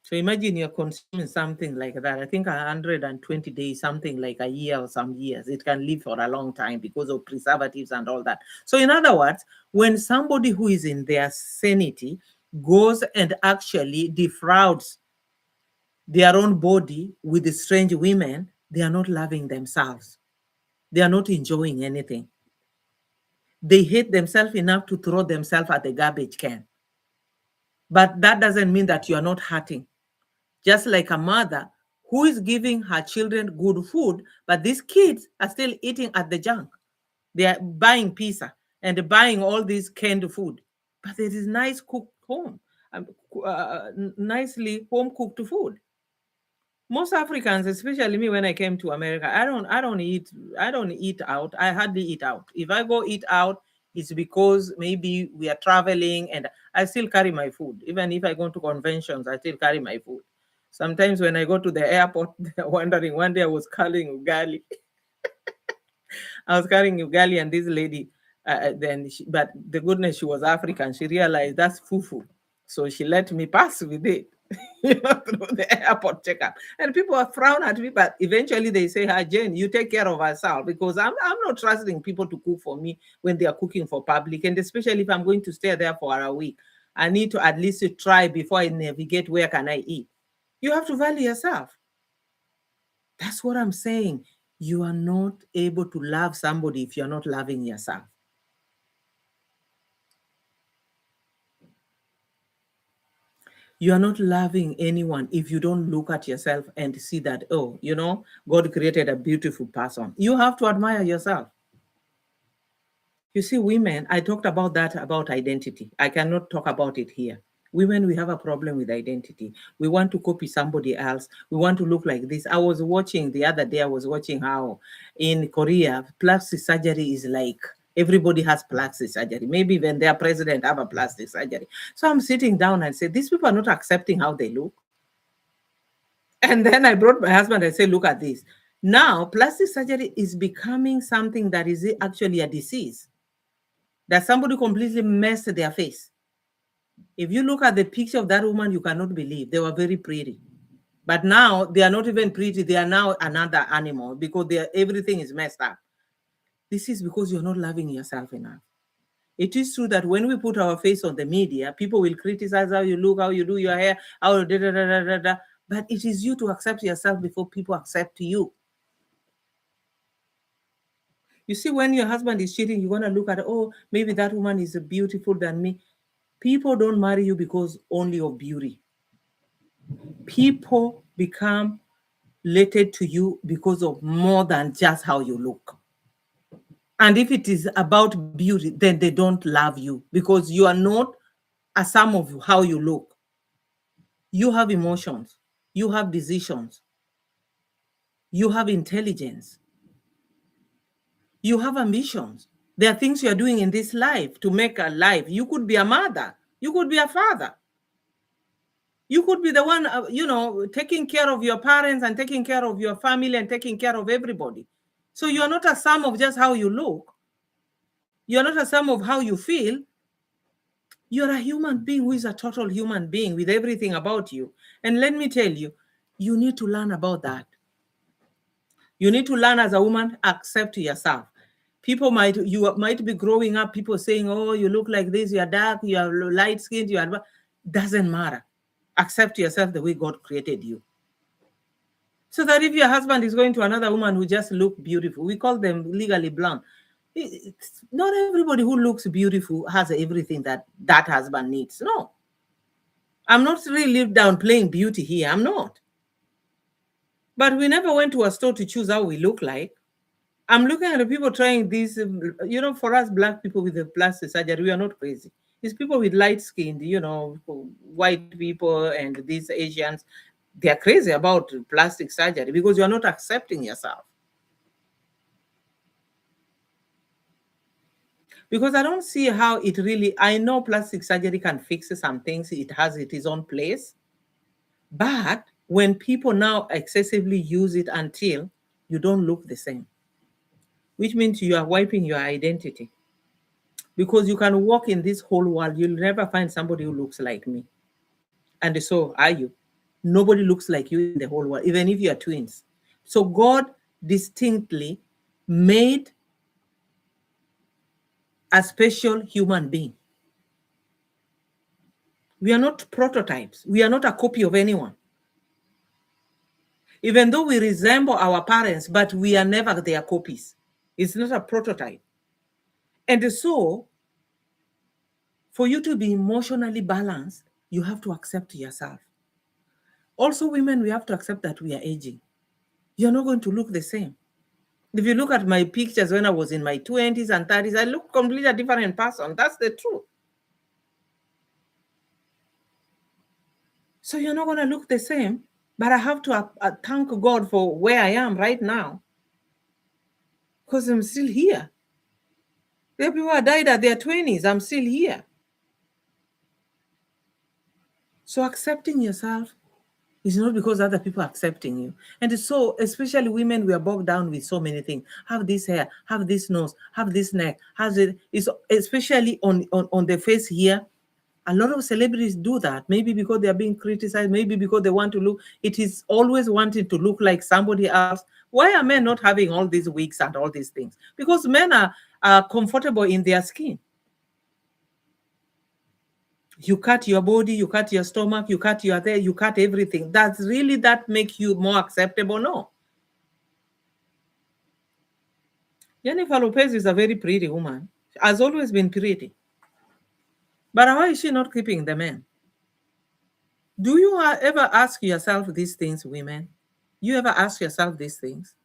So imagine you're consuming something like that. I think 120 days, something like a year or some years. It can live for a long time because of preservatives and all that. So in other words, when somebody who is in their sanity goes and actually defrauds their own body with the strange women, they are not loving themselves. They are not enjoying anything. They hate themselves enough to throw themselves at the garbage can. But that doesn't mean that you are not hurting. Just like a mother who is giving her children good food, but these kids are still eating at the junk. They are buying pizza and buying all this canned food, but there is nice cooked home, nicely home cooked food. Most Africans, especially me, when I came to America, I don't eat out. I hardly eat out. If I go eat out, it's because maybe we are traveling, and I still carry my food. Even if I go to conventions, I still carry my food. Sometimes when I go to the airport, they're wondering. One day I was carrying ugali. I was carrying ugali, and this lady, but the goodness, she was African. She realized that's fufu, so she let me pass with it, through the airport checkup. And people are frown at me, but eventually they say, "Hi, Jane, you take care of ourselves," because I'm not trusting people to cook for me when they are cooking for public, and especially if I'm going to stay there for a week, I need to at least try before I navigate where can I eat. You have to value yourself. That's what I'm saying. You are not able to love somebody if you're not loving yourself. You are not loving anyone if you don't look at yourself and see that, oh, God created a beautiful person. You have to admire yourself. You see, women, I talked about that, about identity. I cannot talk about it here. Women, we have a problem with identity. We want to copy somebody else. We want to look like this. I was watching the other day, I was watching how in Korea, plastic surgery is like everybody has plastic surgery. Maybe even their president have a plastic surgery. So I'm sitting down and say, these people are not accepting how they look. And then I brought my husband and said, look at this. Now, plastic surgery is becoming something that is actually a disease, that somebody completely messed their face. If you look at the picture of that woman, you cannot believe. They were very pretty. But now they are not even pretty. They are now another animal because everything is messed up. This is because you're not loving yourself enough. It is true that when we put our face on the media, people will criticize how you look, how you do your hair, how da da da da da da. But it is you to accept yourself before people accept you. You see, when your husband is cheating, you're going to look at, oh, maybe that woman is beautiful than me. People don't marry you because only of beauty. People become related to you because of more than just how you look. And if it is about beauty, then they don't love you because you are not a sum of how you look. You have emotions, you have decisions, you have intelligence, you have ambitions. There are things you are doing in this life to make a life. You could be a mother, you could be a father. You could be the one, taking care of your parents and taking care of your family and taking care of everybody. So you're not a sum of just how you look. You're not a sum of how you feel. You're a human being who is a total human being with everything about you. And let me tell you, you need to learn about that. You need to learn as a woman, accept yourself. You might be growing up, people saying, oh, you look like this, you're dark, you're light skinned, doesn't matter. Accept yourself the way God created you. So that if your husband is going to another woman who just look beautiful, we call them legally blonde. Not everybody who looks beautiful has everything that husband needs. No. I'm not really down playing beauty here. I'm not. But we never went to a store to choose how we look like. I'm looking at the people trying this, for us Black people with the plastic surgery, we are not crazy. It's people with light skin, white people and these Asians, they are crazy about plastic surgery because you are not accepting yourself. Because I don't see how it really, I know plastic surgery can fix some things, it has its own place. But when people now excessively use it until you don't look the same, which means you are wiping your identity. Because you can walk in this whole world, you'll never find somebody who looks like me. And so are you. Nobody looks like you in the whole world, even if you are twins. So God distinctly made a special human being. We are not prototypes. We are not a copy of anyone. Even though we resemble our parents, but we are never their copies. It's not a prototype. And so, for you to be emotionally balanced, you have to accept yourself. Also, women, we have to accept that we are aging. You're not going to look the same. If you look at my pictures when I was in my 20s and 30s, I look completely different person. That's the truth. So you're not going to look the same. But I have to thank God for where I am right now, because I'm still here. There are people who died at their 20s. I'm still here. So accepting yourself is not because other people are accepting you. And so, especially women, we are bogged down with so many things. Have this hair, have this nose, have this neck, has it. It's especially on the face here. A lot of celebrities do that, maybe because they are being criticized, maybe because they want to look. It is always wanting to look like somebody else. Why are men not having all these wigs and all these things? Because men are comfortable in their skin. You cut your body, you cut your stomach, you cut your hair, you cut everything. That make you more acceptable? No. Jennifer Lopez is a very pretty woman. Has always been pretty. But why is she not keeping the men? Do you ever ask yourself these things, women? You ever ask yourself these things?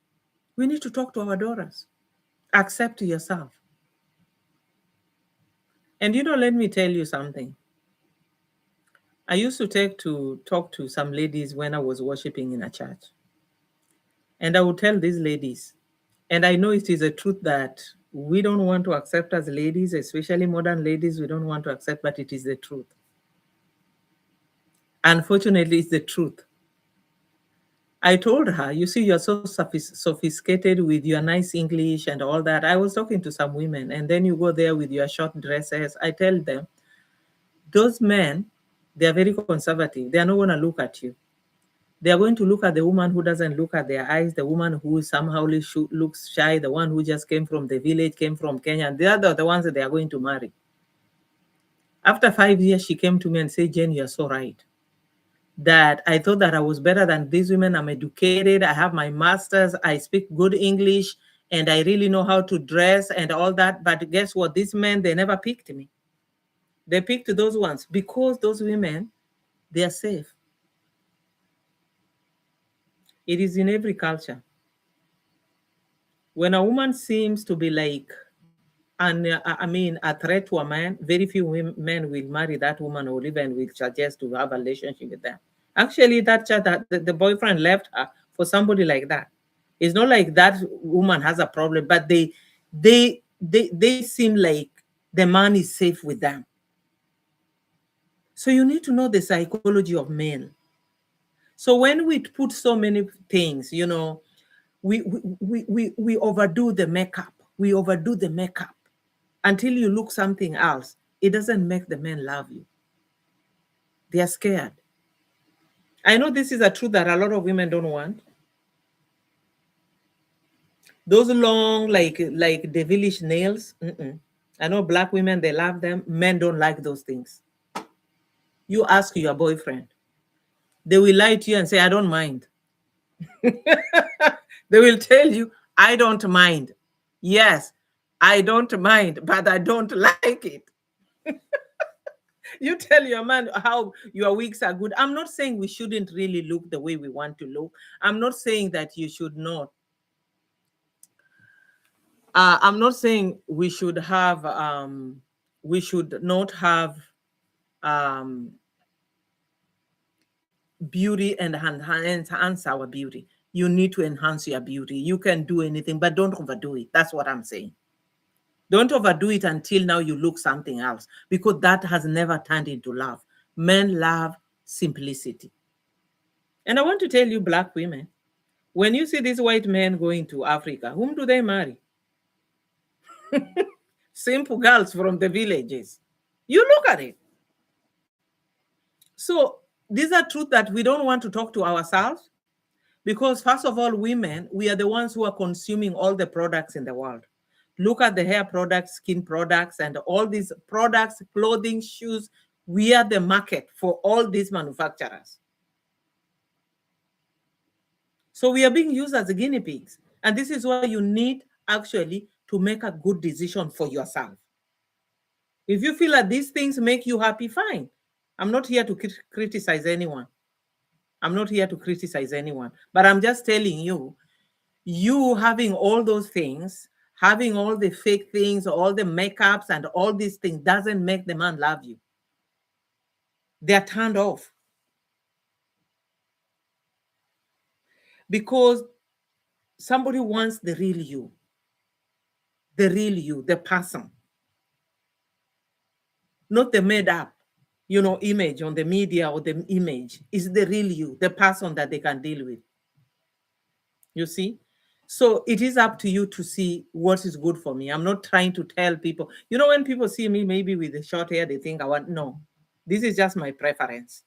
We need to talk to our daughters. Accept yourself. And let me tell you something. I used to talk to some ladies when I was worshiping in a church. And I would tell these ladies, and I know it is a truth that we don't want to accept as ladies, especially modern ladies, we don't want to accept, but it is the truth. Unfortunately, it's the truth. I told her, you see, you're so sophisticated with your nice English and all that. I was talking to some women, and then you go there with your short dresses. I tell them, those men, they are very conservative. They are not going to look at you. They are going to look at the woman who doesn't look at their eyes, the woman who somehow looks shy, the one who just came from the village, came from Kenya. And they are the ones that they are going to marry. After 5 years, she came to me and said, Jen, you're so right. That I thought that I was better than these women. I'm educated. I have my master's. I speak good English. And I really know how to dress and all that. But guess what? These men, they never picked me. They picked those ones because those women, they are safe. It is in every culture. When a woman seems to be like, a threat to a man, very few men will marry that woman or even will suggest to have a relationship with them. Actually, that the boyfriend left her for somebody like that. It's not like that woman has a problem, but they seem like the man is safe with them. So you need to know the psychology of men. So when we put so many things, we overdo the makeup. We overdo the makeup until you look something else. It doesn't make the men love you. They are scared. I know this is a truth that a lot of women don't want. Those long, like devilish nails. I know black women, they love them. Men don't like those things. You ask your boyfriend. They will lie to you and say, I don't mind. They will tell you, I don't mind. Yes, I don't mind, but I don't like it. You tell your man how your wigs are good. I'm not saying we shouldn't really look the way we want to look. I'm not saying that you should not. I'm not saying we should have we should not have beauty and enhance our beauty. You need to enhance your beauty. You can do anything, but don't overdo it. That's what I'm saying. Don't overdo it until now you look something else, because that has never turned into love. Men love simplicity. And I want to tell you, black women, when you see these white men going to Africa, whom do they marry? Simple girls from the villages. You look at it. So these are truths that we don't want to talk to ourselves, because first of all, women, we are the ones who are consuming all the products in the world. Look at the hair products, skin products, and all these products, clothing, shoes. We are the market for all these manufacturers. So we are being used as guinea pigs. And this is why you need actually to make a good decision for yourself. If you feel that these things make you happy, fine. I'm not here to criticize anyone. I'm not here to criticize anyone, but I'm just telling you, you having all those things, having all the fake things, all the makeups and all these things doesn't make the man love you. They're turned off. Because somebody wants the real you, the person, not the made up, image on the media, or the image is the real you, the person that they can deal with. You see? So it is up to you to see what is good for me. I'm not trying to tell people, when people see me maybe with the short hair, they think no, this is just my preference.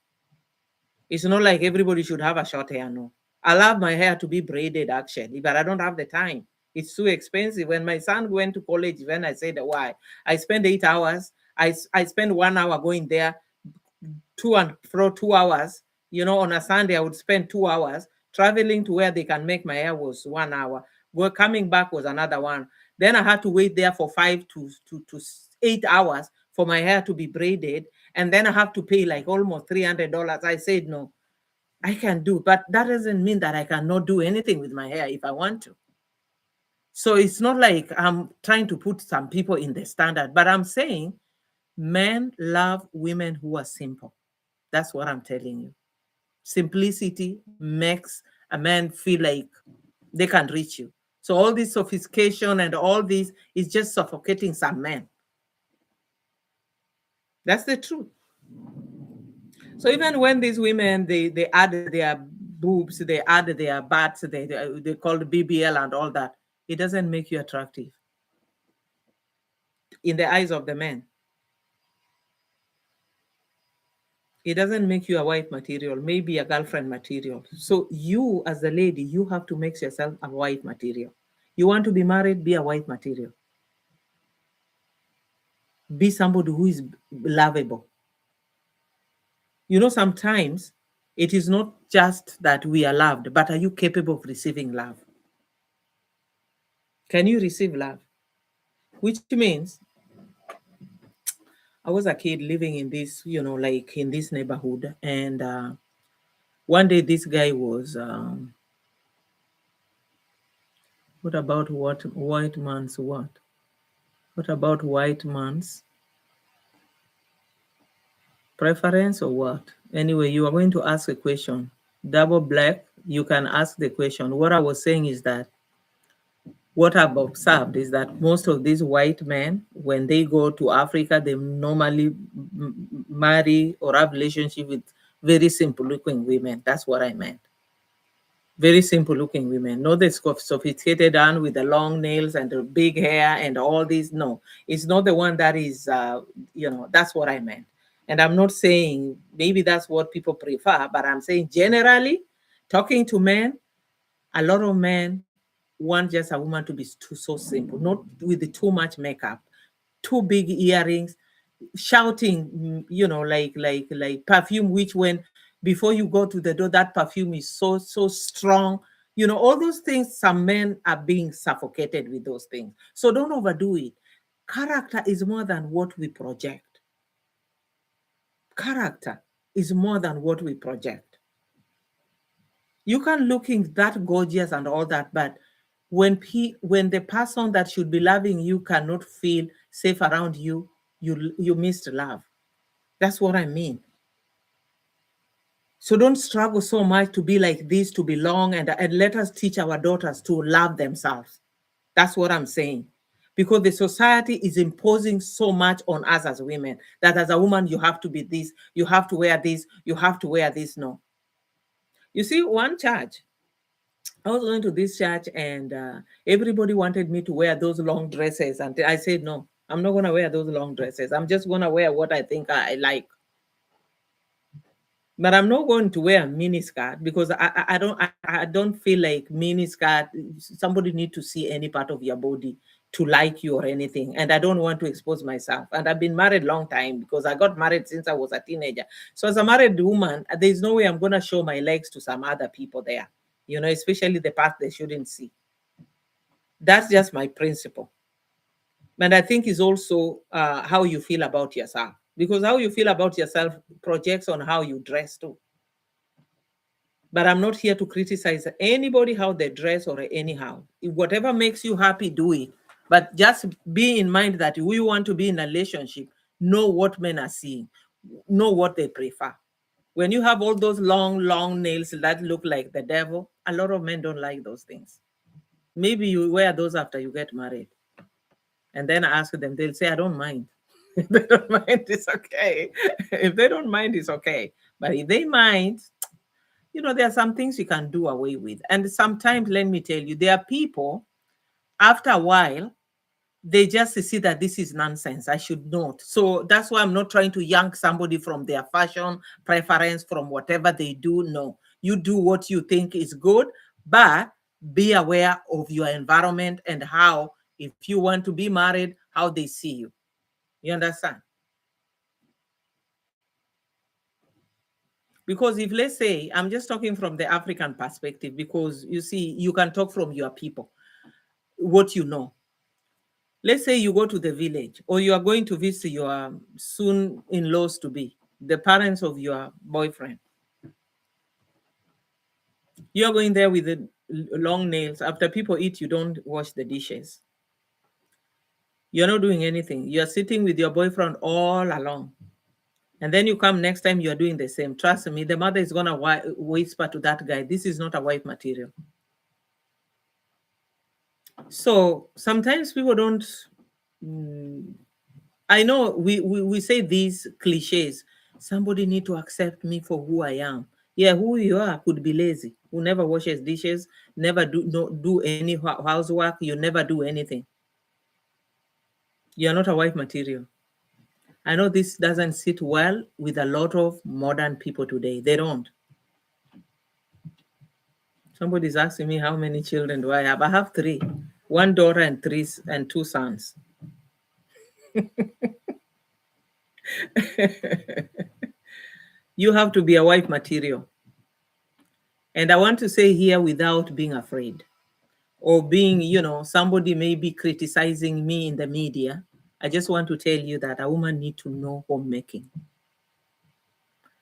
It's not like everybody should have a short hair, no. I love my hair to be braided actually, but I don't have the time. It's too expensive. When my son went to college, when I said why, I spent 8 hours. I spent 1 hour going there, to and fro 2 hours. On a Sunday, I would spend 2 hours traveling to where they can make my hair was 1 hour. Coming back was another one. Then I had to wait there for 5 to 8 hours for my hair to be braided. And then I have to pay like almost $300. I said, no, I can do, but that doesn't mean that I cannot do anything with my hair if I want to. So it's not like I'm trying to put some people in the standard, but I'm saying men love women who are simple. That's what I'm telling you. Simplicity makes a man feel like they can reach you. So all this sophistication and all this is just suffocating some men. That's the truth. So even when these women, they add their boobs, they add their butts, they call it BBL and all that, it doesn't make you attractive in the eyes of the men. It doesn't make you a wife material, maybe a girlfriend material. So you, as a lady, you have to make yourself a wife material. You want to be married, be a wife material. Be somebody who is lovable. Sometimes it is not just that we are loved, but are you capable of receiving love? Can you receive love? Which means I was a kid living in this, like in this neighborhood. And one day this guy was, what about white man's what? What about white man's preference or what? Anyway, you are going to ask a question. Double black, you can ask the question. What I was saying is that what I've observed is that most of these white men, when they go to Africa, they normally marry or have relationship with very simple looking women. That's what I meant. Very simple looking women. Not the sophisticated one with the long nails and the big hair and all these. No, it's not the one that is, that's what I meant. And I'm not saying maybe that's what people prefer, but I'm saying generally, talking to men, a lot of men want just a woman to be so simple, not with too much makeup, too big earrings, shouting, like perfume, which when before you go to the door, that perfume is so strong. All those things, some men are being suffocated with those things. So don't overdo it. Character is more than what we project. Character is more than what we project. You can looking that gorgeous and all that, but when the person that should be loving you cannot feel safe around you, you missed love. That's what I mean. So don't struggle so much to be like this, to belong, and let us teach our daughters to love themselves. That's what I'm saying. Because the society is imposing so much on us as women, that as a woman, you have to be this, you have to wear this, you have to wear this. No. You see, one church, I was going to this church and everybody wanted me to wear those long dresses. And I said, no, I'm not going to wear those long dresses. I'm just going to wear what I think I like. But I'm not going to wear a mini skirt because I don't feel like mini skirt. Somebody need to see any part of your body to like you or anything. And I don't want to expose myself. And I've been married long time because I got married since I was a teenager. So as a married woman, there's no way I'm going to show my legs to some other people there, especially the part they shouldn't see. That's just my principle. And I think is also how you feel about yourself, because how you feel about yourself projects on how you dress too. But I'm not here to criticize anybody how they dress or anyhow. If whatever makes you happy, do it. But just be in mind that we want to be in a relationship, know what men are seeing, know what they prefer. When you have all those long, long nails that look like the devil, a lot of men don't like those things. Maybe you wear those after you get married. And then ask them, they'll say, I don't mind. If they don't mind, it's okay. If they don't mind, it's okay. But if they mind, there are some things you can do away with. And sometimes, let me tell you, there are people, after a while, they just see that this is nonsense. I should not. So that's why I'm not trying to yank somebody from their fashion preference, from whatever they do. No, you do what you think is good, but be aware of your environment and how, if you want to be married, how they see you. You understand? Because if, let's say, I'm just talking from the African perspective, because you see, you can talk from your people, what you know. Let's say you go to the village, or you are going to visit your soon in-laws to be, the parents of your boyfriend. You are going there with the long nails. After people eat, you don't wash the dishes. You're not doing anything. You're sitting with your boyfriend all along. And then you come next time, you're doing the same. Trust me, the mother is going to whisper to that guy, this is not a wife material. So sometimes people don't, I know we say these cliches. Somebody need to accept me for who I am. Yeah, who you are could be lazy, who never washes dishes, never do any housework, you never do anything. You're not a wife material. I know this doesn't sit well with a lot of modern people today. They don't. Somebody's asking me how many children do I have. I have 3, 1 daughter and 2 sons. You have to be a wife material. And I want to say here, without being afraid or being, somebody may be criticizing me in the media. I just want to tell you that a woman needs to know homemaking.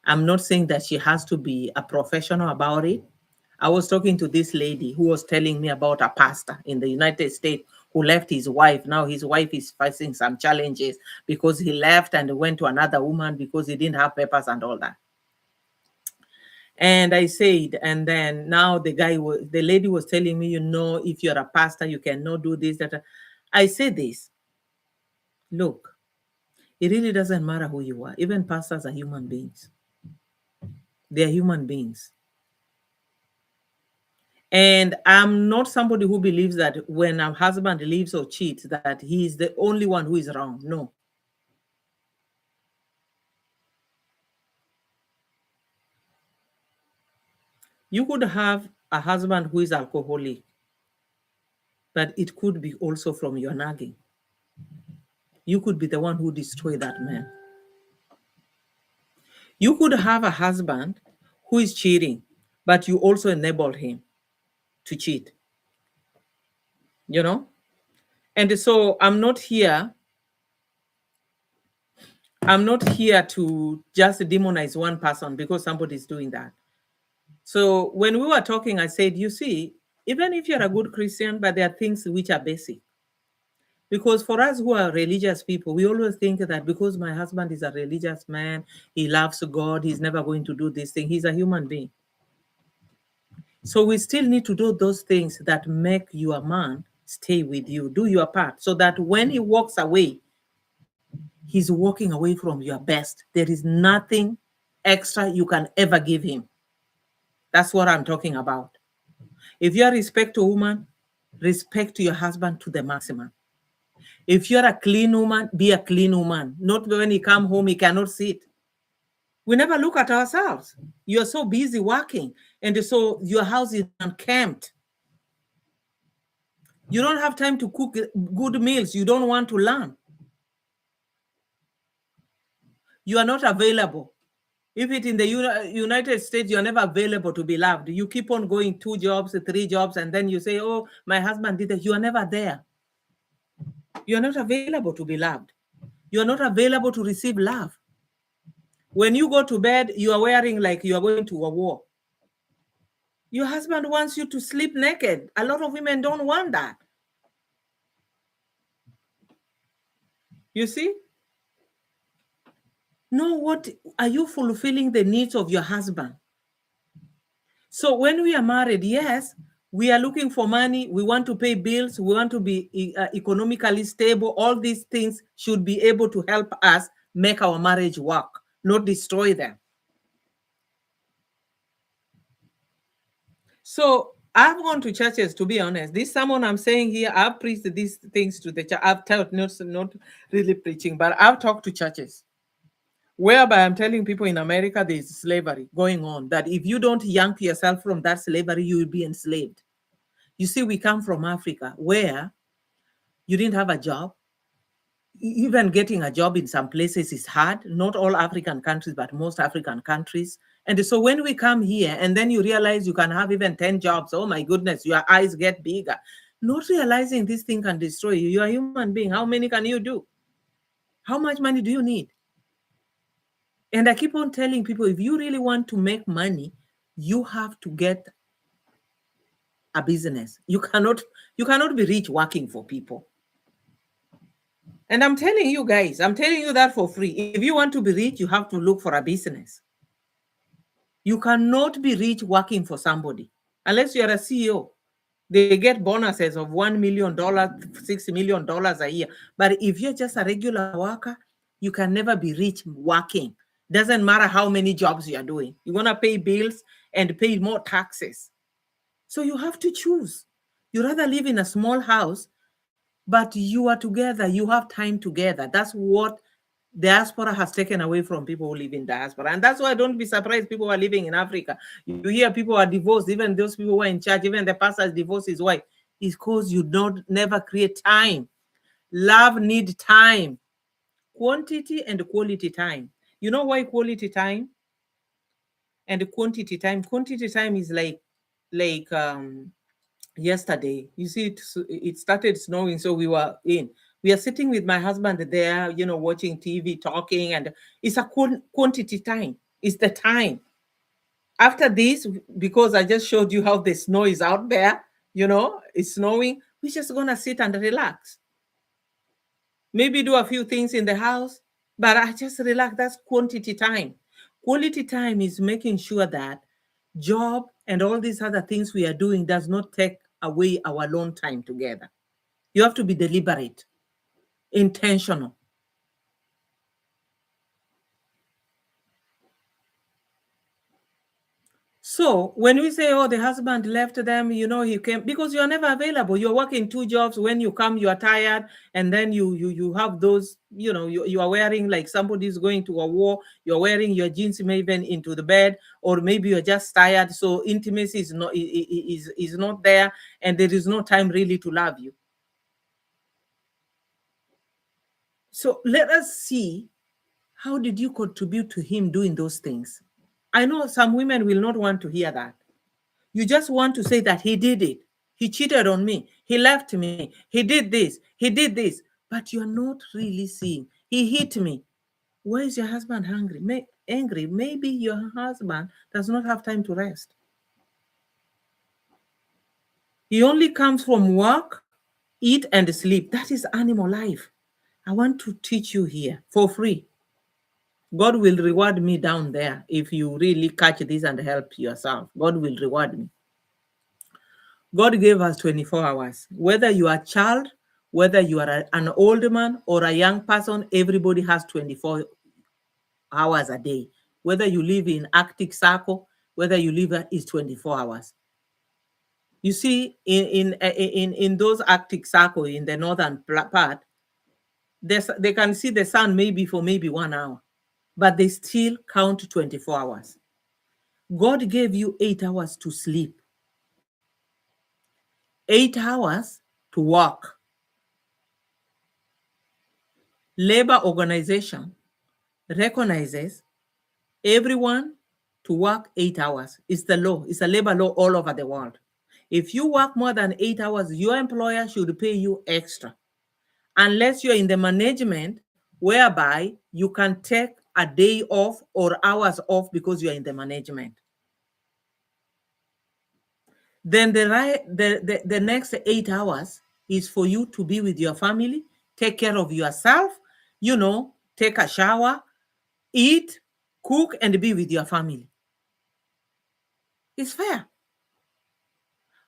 I'm not saying that she has to be a professional about it. I was talking to this lady who was telling me about a pastor in the United States who left his wife. Now his wife is facing some challenges because he left and went to another woman because he didn't have papers and all that. And I said, and then now the lady was telling me, if you're a pastor, you cannot do this, that. I say this, look, it really doesn't matter who you are. Even pastors are human beings. They're human beings. And I'm not somebody who believes that when a husband leaves or cheats, that he is the only one who is wrong. No. You could have a husband who is alcoholic, but it could be also from your nagging. You could be the one who destroyed that man. You could have a husband who is cheating, but you also enable him to cheat. And so I'm not here to just demonize one person because somebody's doing that. So when we were talking, I said, you see, even if you're a good Christian, but there are things which are basic. Because for us who are religious people, we always think that because my husband is a religious man, he loves God, he's never going to do this thing. He's a human being. So we still need to do those things that make your man stay with you. Do your part so that when he walks away, he's walking away from your best. There is nothing extra you can ever give him. That's what I'm talking about. If you are respect to woman, respect your husband to the maximum. If you're a clean woman, be a clean woman. Not when he come home, he cannot sit. We never look at ourselves. You're so busy working, and so your house is unkempt. You don't have time to cook good meals. You don't want to learn. You are not available. If it's in the United States, you're never available to be loved. You keep on going 2 jobs, 3 jobs, and then you say, oh, my husband did it. You are never there. You're not available to be loved. You're not available to receive love. When you go to bed, you are wearing like you are going to a war. Your husband wants you to sleep naked. A lot of women don't want that. You see? Know what are you fulfilling the needs of your husband? So when we are married, yes, we are looking for money. We want to pay bills. We want to be economically stable. All these things should be able to help us make our marriage work, not destroy them. So I've gone to churches, to be honest. This sermon I'm saying here, I've preached these things to the church. I've taught, not really preaching, but I've talked to churches whereby I'm telling people in America there's slavery going on, that if you don't yank yourself from that slavery, you will be enslaved. You see, we come from Africa where you didn't have a job. Even getting a job in some places is hard. Not all African countries, but most African countries. And so when we come here and then you realize you can have even 10 jobs, oh my goodness, your eyes get bigger. Not realizing this thing can destroy you. You're a human being. How many can you do? How much money do you need? And I keep on telling people, if you really want to make money, you have to get a business. You cannot be rich working for people. And I'm telling you guys, I'm telling you that for free. If you want to be rich, you have to look for a business. You cannot be rich working for somebody unless you are a CEO. They get bonuses of $1 million, $6 million a year. But if you're just a regular worker, you can never be rich working. Doesn't matter how many jobs you are doing. You're going to pay bills and pay more taxes. So you have to choose. You rather live in a small house, but you are together. You have time together. That's what diaspora has taken away from people who live in diaspora. And that's why don't be surprised people are living in Africa. You hear people are divorced, even those people who are in church, even the pastor divorced his wife. It's because you don't never create time. Love needs time. Quantity and quality time. You know why quality time and quantity time? Quantity time is like yesterday. You see, it started snowing, so we are sitting with my husband there, watching TV, talking, and it's a quantity time. It's the time. After this, because I just showed you how the snow is out there, it's snowing, we're just gonna sit and relax. Maybe do a few things in the house, but I just relax. That's quantity time. Quality time is making sure that job and all these other things we are doing does not take away our alone time together. You have to be deliberate, intentional. So when we say, oh, the husband left them, he came, because you are never available. You're working 2 jobs. When you come, you are tired. And then you have those, you are wearing like somebody's going to a war. You're wearing your jeans maybe into the bed, or maybe you're just tired. So intimacy is not there. And there is no time really to love you. So let us see, how did you contribute to him doing those things? I know some women will not want to hear that. You just want to say that he did it. He cheated on me. He left me. He did this. He did this. But you're not really seeing. He hit me. Why is your husband angry? Maybe your husband does not have time to rest. He only comes from work, eat, and sleep. That is animal life. I want to teach you here for free. God will reward me down there if you really catch this and help yourself. God will reward me. God gave us 24 hours. Whether you are a child, whether you are an old man or a young person, everybody has 24 hours a day. Whether you live in Arctic Circle, whether you live is 24 hours. You see, in those Arctic Circle, in the northern part, they can see the sun maybe for maybe 1 hour, but they still count 24 hours. God gave you 8 hours to sleep, 8 hours to work. Labor organization recognizes everyone to work 8 hours. It's the law. It's a labor law all over the world. If you work more than 8 hours, your employer should pay you extra. unless you're in the management, whereby you can take a day off or hours off because you're in the management. Then the next 8 hours is for you to be with your family, take care of yourself, take a shower, eat, cook, and be with your family. It's fair.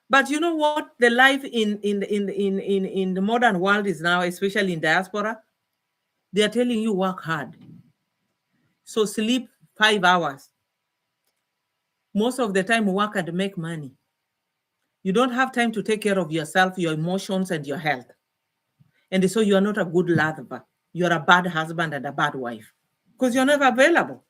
But you know what the life in the modern world is now, especially in diaspora? They are telling you work hard. So sleep 5 hours. Most of the time work and make money. You don't have time to take care of yourself, your emotions, and your health. And so you are not a good lover. You're a bad husband and a bad wife because you're never available.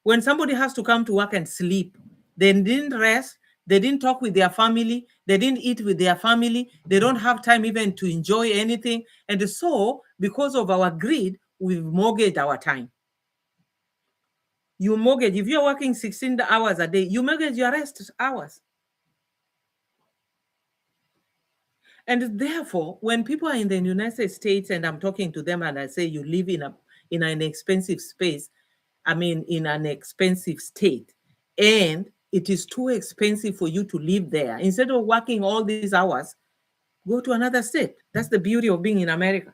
When somebody has to come to work and sleep, they didn't rest, they didn't talk with their family, they didn't eat with their family, they don't have time even to enjoy anything. And so, because of our greed, we've mortgaged our time. You mortgage, if you're working 16 hours a day, you mortgage your rest hours. And therefore, when people are in the United States and I'm talking to them and I say you live in an expensive space, in an expensive state, and it is too expensive for you to live there, instead of working all these hours, go to another state. That's the beauty of being in America.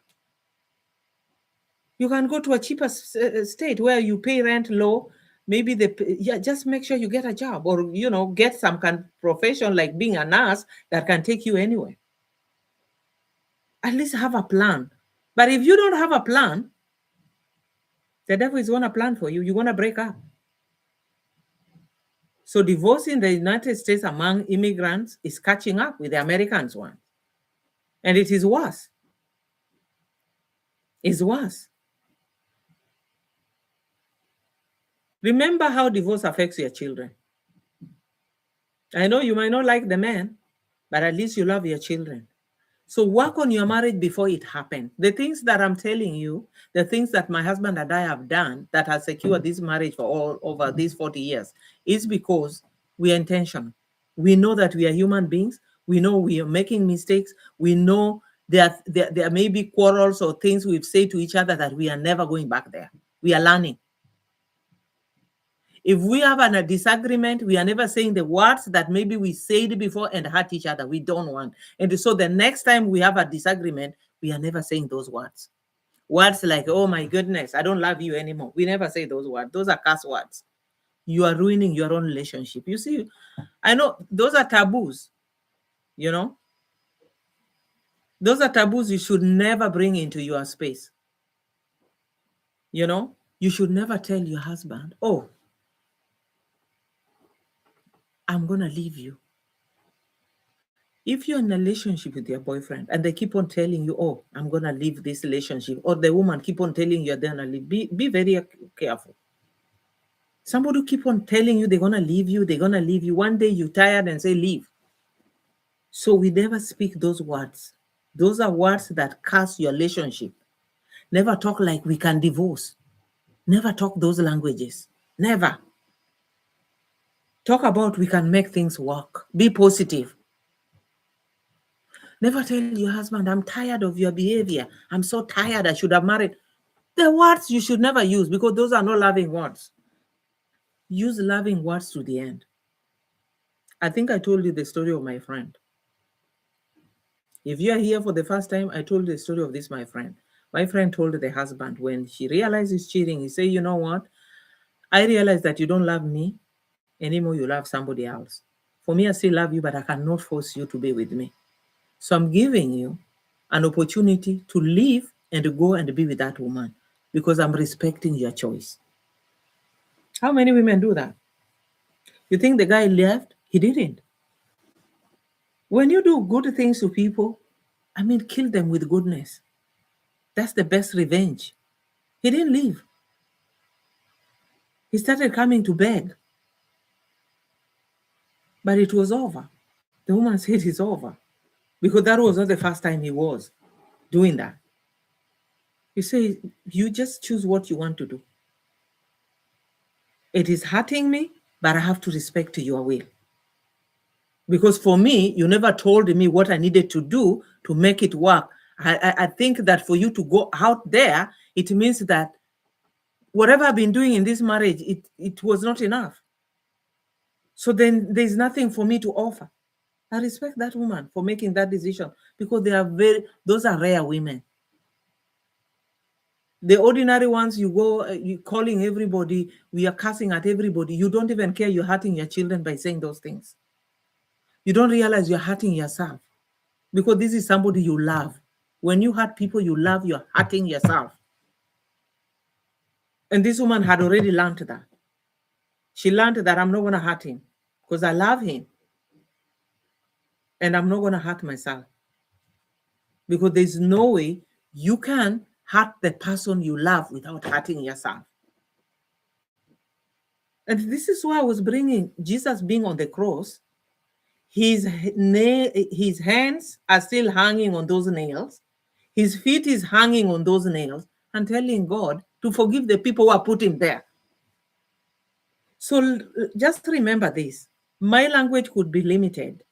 You can go to a cheaper state where you pay rent low. Maybe just make sure you get a job or, get some kind of profession like being a nurse that can take you anywhere. At least have a plan. But if you don't have a plan, the devil is going to plan for you. You're going to break up. So divorce in the United States among immigrants is catching up with the Americans one. And it is worse. It's worse. Remember how divorce affects your children. I know you might not like the man, but at least you love your children. So work on your marriage before it happens. The things that I'm telling you, the things that my husband and I have done that has secured this marriage for all over these 40 years is because we are intentional. We know that we are human beings. We know we are making mistakes. We know there may be quarrels or things we've said to each other that we are never going back there. We are learning. If we have a disagreement, we are never saying the words that maybe we said before and hurt each other. We don't want. And so the next time we have a disagreement, we are never saying those words. Words like, oh my goodness, I don't love you anymore. We never say those words. Those are curse words. You are ruining your own relationship. You see, I know those are taboos, Those are taboos you should never bring into your space. You should never tell your husband, oh, I'm going to leave you. If you're in a relationship with your boyfriend and they keep on telling you, oh, I'm going to leave this relationship, or the woman keep on telling you they're going to leave, be very careful. Somebody keep on telling you they're going to leave you. One day you're tired and say, leave. So we never speak those words. Those are words that curse your relationship. Never talk like we can divorce. Never talk those languages. Never. Talk about we can make things work. Be positive. Never tell your husband, I'm tired of your behavior. I'm so tired, I should have married. The words you should never use because those are not loving words. Use loving words to the end. I think I told you the story of my friend. If you are here for the first time, I told you the story of this, my friend. My friend told the husband when she realized he's cheating, he said, you know what? I realize that you don't love me anymore, you love somebody else. For me, I still love you, but I cannot force you to be with me. So I'm giving you an opportunity to leave and to go and be with that woman because I'm respecting your choice. How many women do that? You think the guy left? He didn't. When you do good things to people, kill them with goodness. That's the best revenge. He didn't leave. He started coming to beg. But it was over. The woman said it's over. Because that was not the first time he was doing that. You say, you just choose what you want to do. It is hurting me, but I have to respect your will. Because for me, you never told me what I needed to do to make it work. I think that for you to go out there, it means that whatever I've been doing in this marriage, it was not enough. So then there's nothing for me to offer. I respect that woman for making that decision, because those are rare women. The ordinary ones, you go, you calling everybody, we are cussing at everybody. You don't even care you're hurting your children by saying those things. You don't realize you're hurting yourself, because this is somebody you love. When you hurt people you love, you're hurting yourself. And this woman had already learned that. She learned that I'm not going to hurt him because I love him. And I'm not going to hurt myself. Because there's no way you can hurt the person you love without hurting yourself. And this is why I was bringing Jesus being on the cross. His hands are still hanging on those nails. His feet is hanging on those nails and telling God to forgive the people who are put him there. So just remember this. My language could be limited.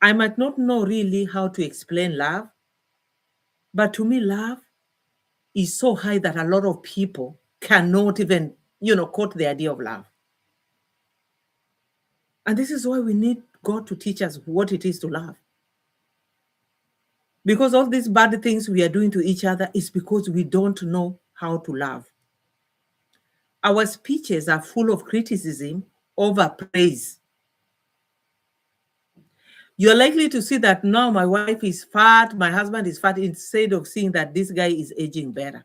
I might not know really how to explain love, but to me, love is so high that a lot of people cannot even, quote the idea of love. And this is why we need God to teach us what it is to love. Because all these bad things we are doing to each other is because we don't know how to love. Our speeches are full of criticism over praise. You're likely to see that now my wife is fat, my husband is fat, instead of seeing that this guy is aging better.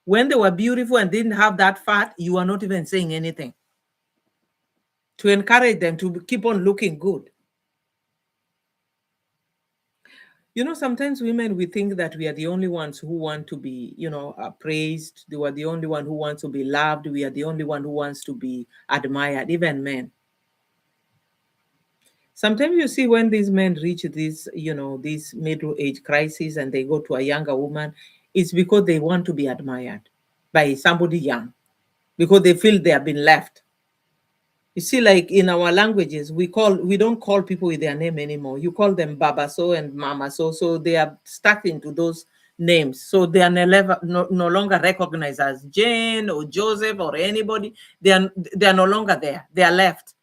When they were beautiful and didn't have that fat, you are not even saying anything to encourage them to keep on looking good. Sometimes women, we think that we are the only ones who want to be, praised. They were the only one who wants to be loved. We are the only one who wants to be admired, even men. Sometimes you see when these men reach this, this middle-age crisis and they go to a younger woman, it's because they want to be admired by somebody young, because they feel they have been left. You see, like in our languages, we don't call people with their name anymore. You call them Baba so and Mama so. So they are stuck into those names. So they are no longer recognized as Jane or Joseph or anybody. They are no longer there. They are left.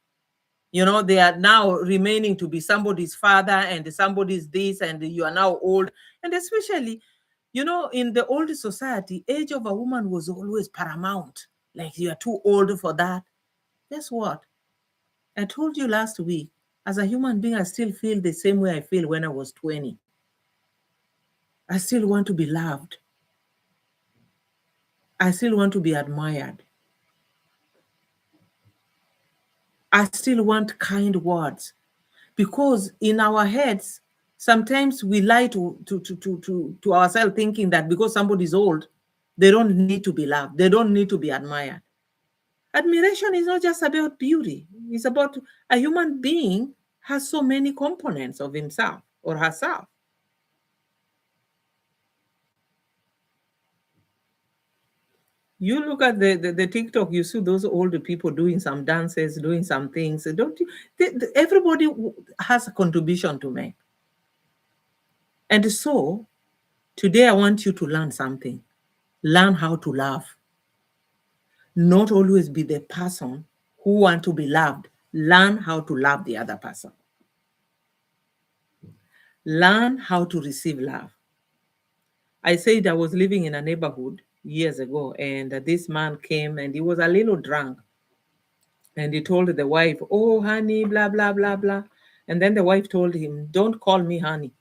They are now remaining to be somebody's father and somebody's this, and you are now old. And especially, in the old society, age of a woman was always paramount. Like, you are too old for that. Guess what? I told you last week, as a human being, I still feel the same way I feel when I was 20. I still want to be loved. I still want to be admired. I still want kind words. Because in our heads, sometimes we lie to ourselves, thinking that because somebody's old, they don't need to be loved. They don't need to be admired. Admiration is not just about beauty. It's about a human being has so many components of himself or herself. You look at the TikTok, you see those older people doing some dances, doing some things. Don't you? Everybody has a contribution to make. And so today I want you to learn something. Learn how to love. Not always be the person who wants to be loved. Learn how to love the other person. Learn how to receive love. I said I was living in a neighborhood years ago, and this man came and he was a little drunk. And he told the wife, "Oh, honey, blah, blah, blah, blah." And then the wife told him, "Don't call me honey.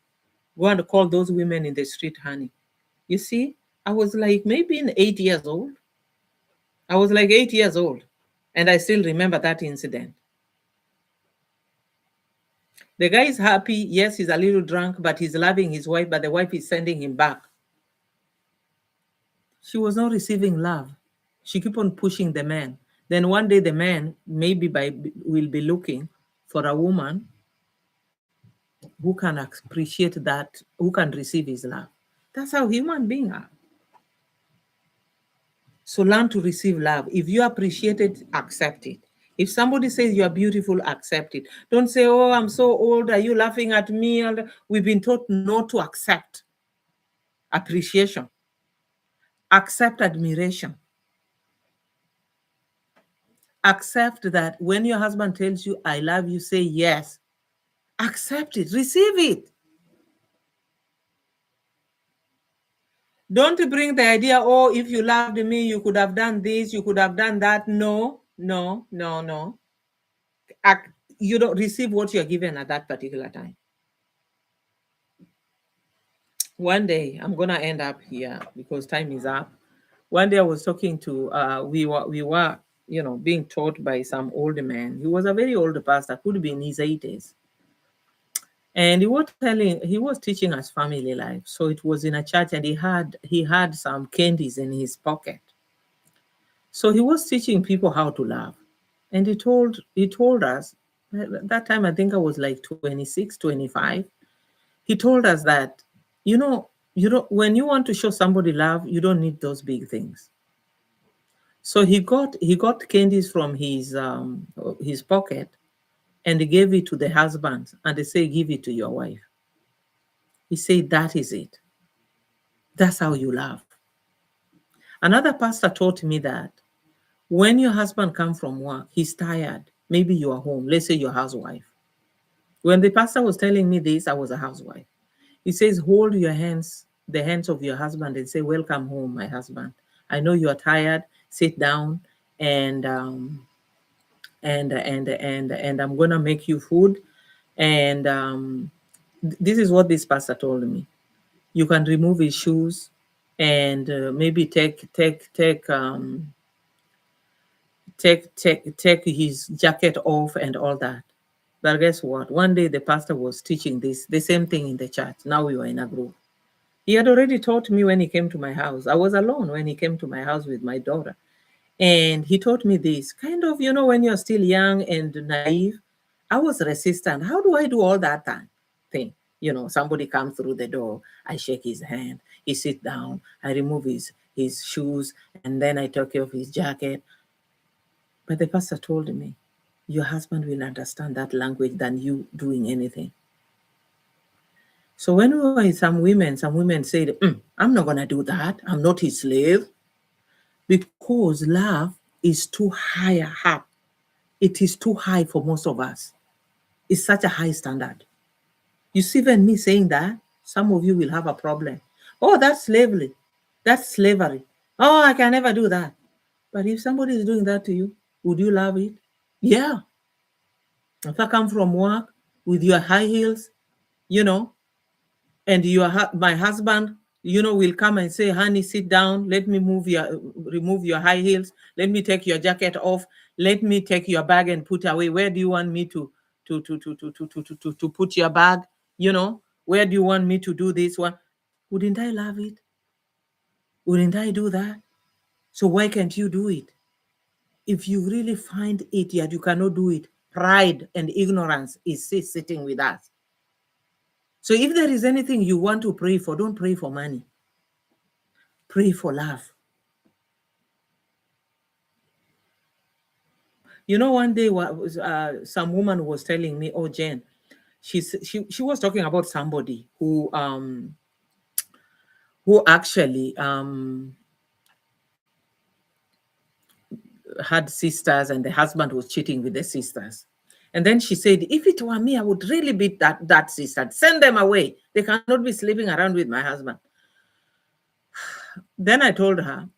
Go and call those women in the street honey." You see, I was like maybe 8 years old. I was like 8 years old. And I still remember that incident. The guy is happy. Yes, he's a little drunk, but he's loving his wife, but the wife is sending him back. She was not receiving love. She kept on pushing the man. Then one day the man will be looking for a woman who can appreciate that, who can receive his love. That's how human beings are. So learn to receive love. If you appreciate it, accept it. If somebody says you are beautiful, accept it. Don't say, "Oh, I'm so old. Are you laughing at me?" We've been taught not to accept. appreciation, accept admiration. Accept that when your husband tells you, I love you, say yes. Accept it, receive it. Don't bring the idea, oh, if you loved me, you could have done this, you could have done that. No, no, no, no. You don't receive what you're given at that particular time. One day, I'm gonna end up here because time is up. One day I was talking to we were being taught by some old man. He was a very old pastor, could be in his 80s. And he was teaching us family life. So it was in a church, and he had some candies in his pocket. So he was teaching people how to love. And he told us that time, I think I was like 26, 25. He told us that, when you want to show somebody love, you don't need those big things. So he got candies from his pocket, and he gave it to the husband, and they say, give it to your wife. He said, that is it. That's how you love. Another pastor taught me that when your husband comes from work, he's tired. Maybe you are home. Let's say you're a housewife. When the pastor was telling me this, I was a housewife. He says, hold your hands, the hands of your husband, and say, welcome home, my husband. I know you are tired. Sit down, and I'm gonna make you food. And this is what this pastor told me. You can remove his shoes, and maybe take his jacket off and all that. But guess what? One day the pastor was teaching the same thing in the church. Now we were in a group. He had already taught me when he came to my house. I was alone when he came to my house with my daughter. And he taught me this kind of, when you're still young and naive. I was resistant. How do I do all that thing? Somebody comes through the door. I shake his hand. He sit down. I remove his shoes, and then I take off his jacket. But the pastor told me, your husband will understand that language than you doing anything. So when we were with some women said, I'm not going to do that. I'm not his slave. Because love is too high up. It is too high for most of us. It's such a high standard. You see, even me saying that, some of you will have a problem. Oh, that's slavery. That's slavery. Oh, I can never do that. But if somebody is doing that to you, would you love it? Yeah. If I come from work with your high heels, and my husband, will come and say, honey, sit down. Let me remove your high heels. Let me take your jacket off. Let me take your bag and put away. Where do you want me to put your bag? Where do you want me to do this one? Wouldn't I love it? Wouldn't I do that? So why can't you do it? If you really find it, yet you cannot do it, pride and ignorance is sitting with us. So if there is anything you want to pray for, don't pray for money. Pray for love. One day some woman was telling me, oh, Jen, she was talking about somebody who actually had sisters, and the husband was cheating with the sisters. And then she said, if it were me, I would really beat that sister. Send them away. They cannot be sleeping around with my husband. Then I told her,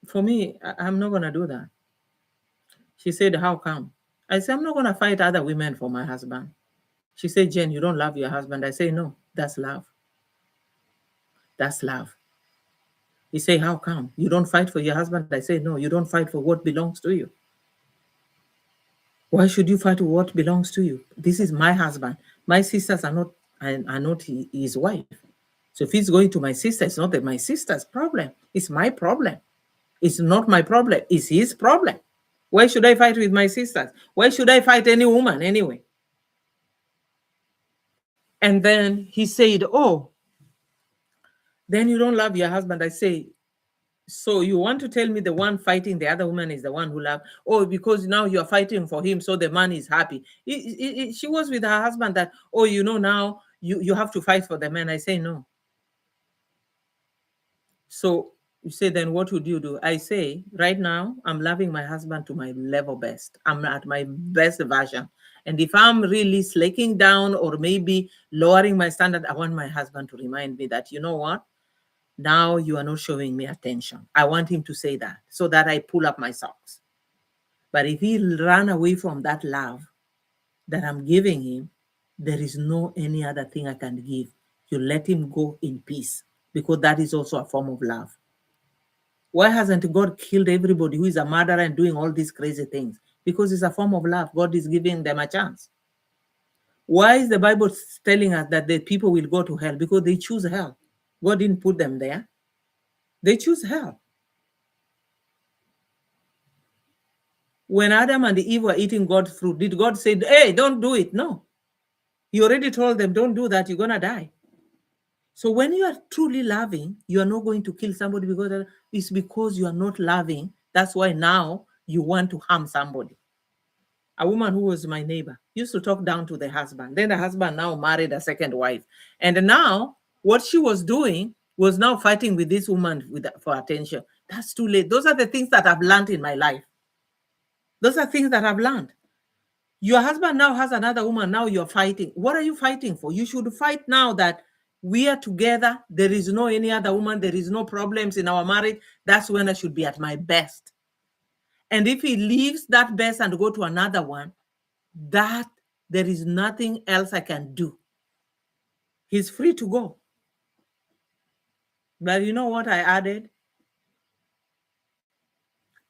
for me, I'm not going to do that. She said, how come? I said, I'm not going to fight other women for my husband. She said, Jen, you don't love your husband. I say, no, that's love. That's love. He say, how come? You don't fight for your husband? I say, no, you don't fight for what belongs to you. Why should you fight for what belongs to you? This is my husband. My sisters are not his wife. So if he's going to my sister, it's not my sister's problem. It's my problem. It's not my problem. It's his problem. Why should I fight with my sisters? Why should I fight any woman anyway? And then he said, oh, then you don't love your husband. I say, so you want to tell me the one fighting the other woman is the one who loves? Oh, because now you're fighting for him, so the man is happy. She was with her husband that, oh, now you have to fight for the man. I say, no. So you say, then what would you do? I say, right now, I'm loving my husband to my level best. I'm at my best version. And if I'm really slaking down or maybe lowering my standard, I want my husband to remind me that, you know what? Now you are not showing me attention. I want him to say that so that I pull up my socks. But if he run away from that love that I'm giving him, there is no any other thing I can give. You let him go in peace, because that is also a form of love. Why hasn't God killed everybody who is a murderer and doing all these crazy things? Because it's a form of love. God is giving them a chance. Why is the Bible telling us that the people will go to hell? Because they choose hell. God didn't put them there. They choose hell. When Adam and Eve were eating God's fruit, did God say, hey, don't do it? No. He already told them, don't do that. You're going to die. So when you are truly loving, you are not going to kill somebody because it's because you are not loving. That's why now you want to harm somebody. A woman who was my neighbor used to talk down to the husband. Then the husband now married a second wife. And now what she was doing was now fighting with this woman for attention. That's too late. Those are the things that I've learned in my life. Those are things that I've learned. Your husband now has another woman. Now you're fighting. What are you fighting for? You should fight now that we are together. There is no any other woman. There is no problems in our marriage. That's when I should be at my best. And if he leaves that best and go to another one, that there is nothing else I can do. He's free to go. But you know what I added?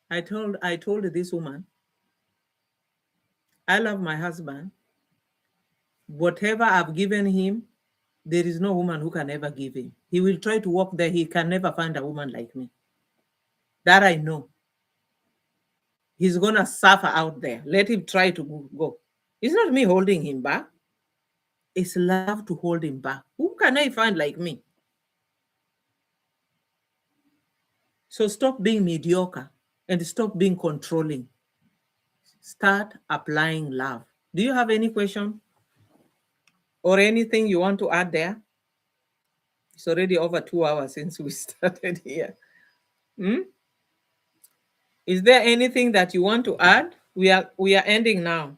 I told this woman, I love my husband. Whatever I've given him, there is no woman who can ever give him. He will try to walk there. He can never find a woman like me. That I know. He's going to suffer out there. Let him try to go. It's not me holding him back. It's love to hold him back. Who can I find like me? So stop being mediocre and stop being controlling. Start applying love. Do you have any question or anything you want to add there? It's already over 2 hours since we started here. Is there anything that you want to add? We are ending now.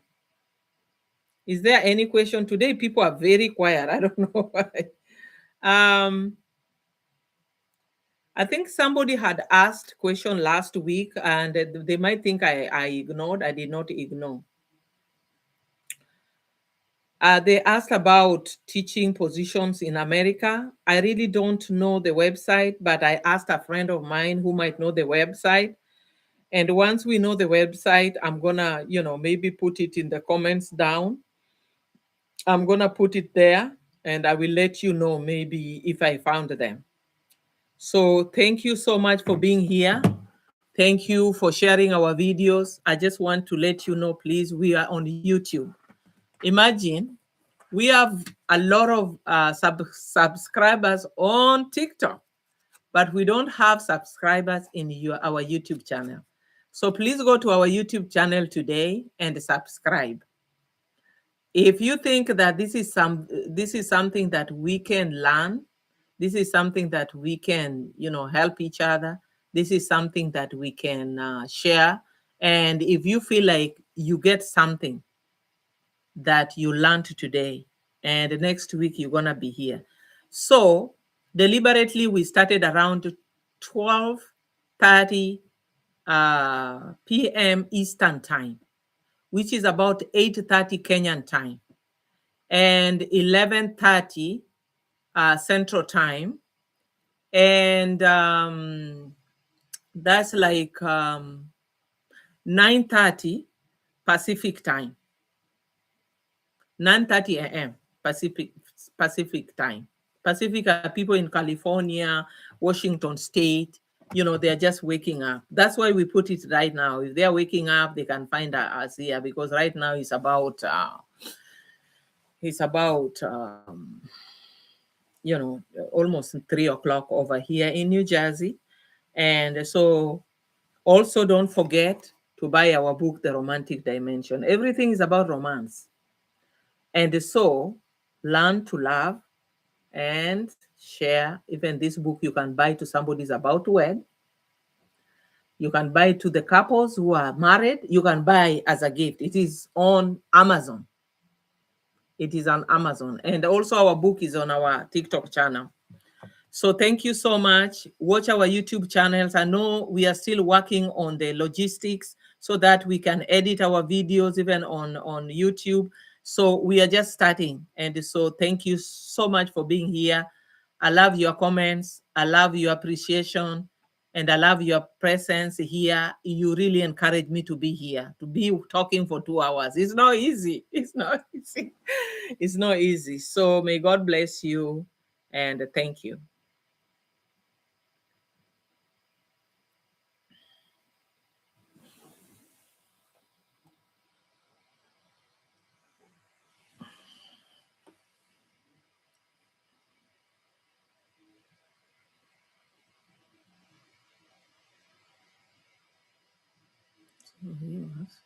Is there any question? Today people are very quiet. I don't know why. I think somebody had asked question last week and they might think I ignored. I did not ignore. They asked about teaching positions in America. I really don't know the website, but I asked a friend of mine who might know the website. And once we know the website, I'm gonna, maybe put it in the comments down. I'm gonna put it there and I will let you know maybe if I found them. So thank you so much for being here. Thank you for sharing our videos. I just want to let you know, please, we are on YouTube. Imagine we have a lot of subscribers on TikTok, but we don't have subscribers in our YouTube channel. So please go to our YouTube channel today and subscribe. If you think that this is something that we can learn, this is something that we can, help each other. This is something that we can share. And if you feel like you get something that you learned today, and next week you're gonna be here. So deliberately, we started around 12:30 p.m. Eastern time, which is about 8:30 Kenyan time, and 11:30 Central time, and that's like 9:30 Pacific time. 9:30 a.m. Pacific time. Pacific are people in California, Washington State. They're just waking up. That's why we put it right now. If they're waking up, they can find us here, because right now it's about almost 3 o'clock over here in New Jersey. And so also don't forget to buy our book, The Romantic Dimension. Everything is about romance. And so learn to love and share. Even this book you can buy to somebody's about to wed. You can buy to the couples who are married. You can buy as a gift. It is on Amazon. It is on Amazon. And also our book is on our TikTok channel. So thank you so much. Watch our YouTube channels. I know we are still working on the logistics so that we can edit our videos even on YouTube. So we are just starting. And so thank you so much for being here. I love your comments. I love your appreciation. And I love your presence here. You really encourage me to be here, to be talking for 2 hours. It's not easy. It's not easy. It's not easy. So may God bless you. And thank you. Yes.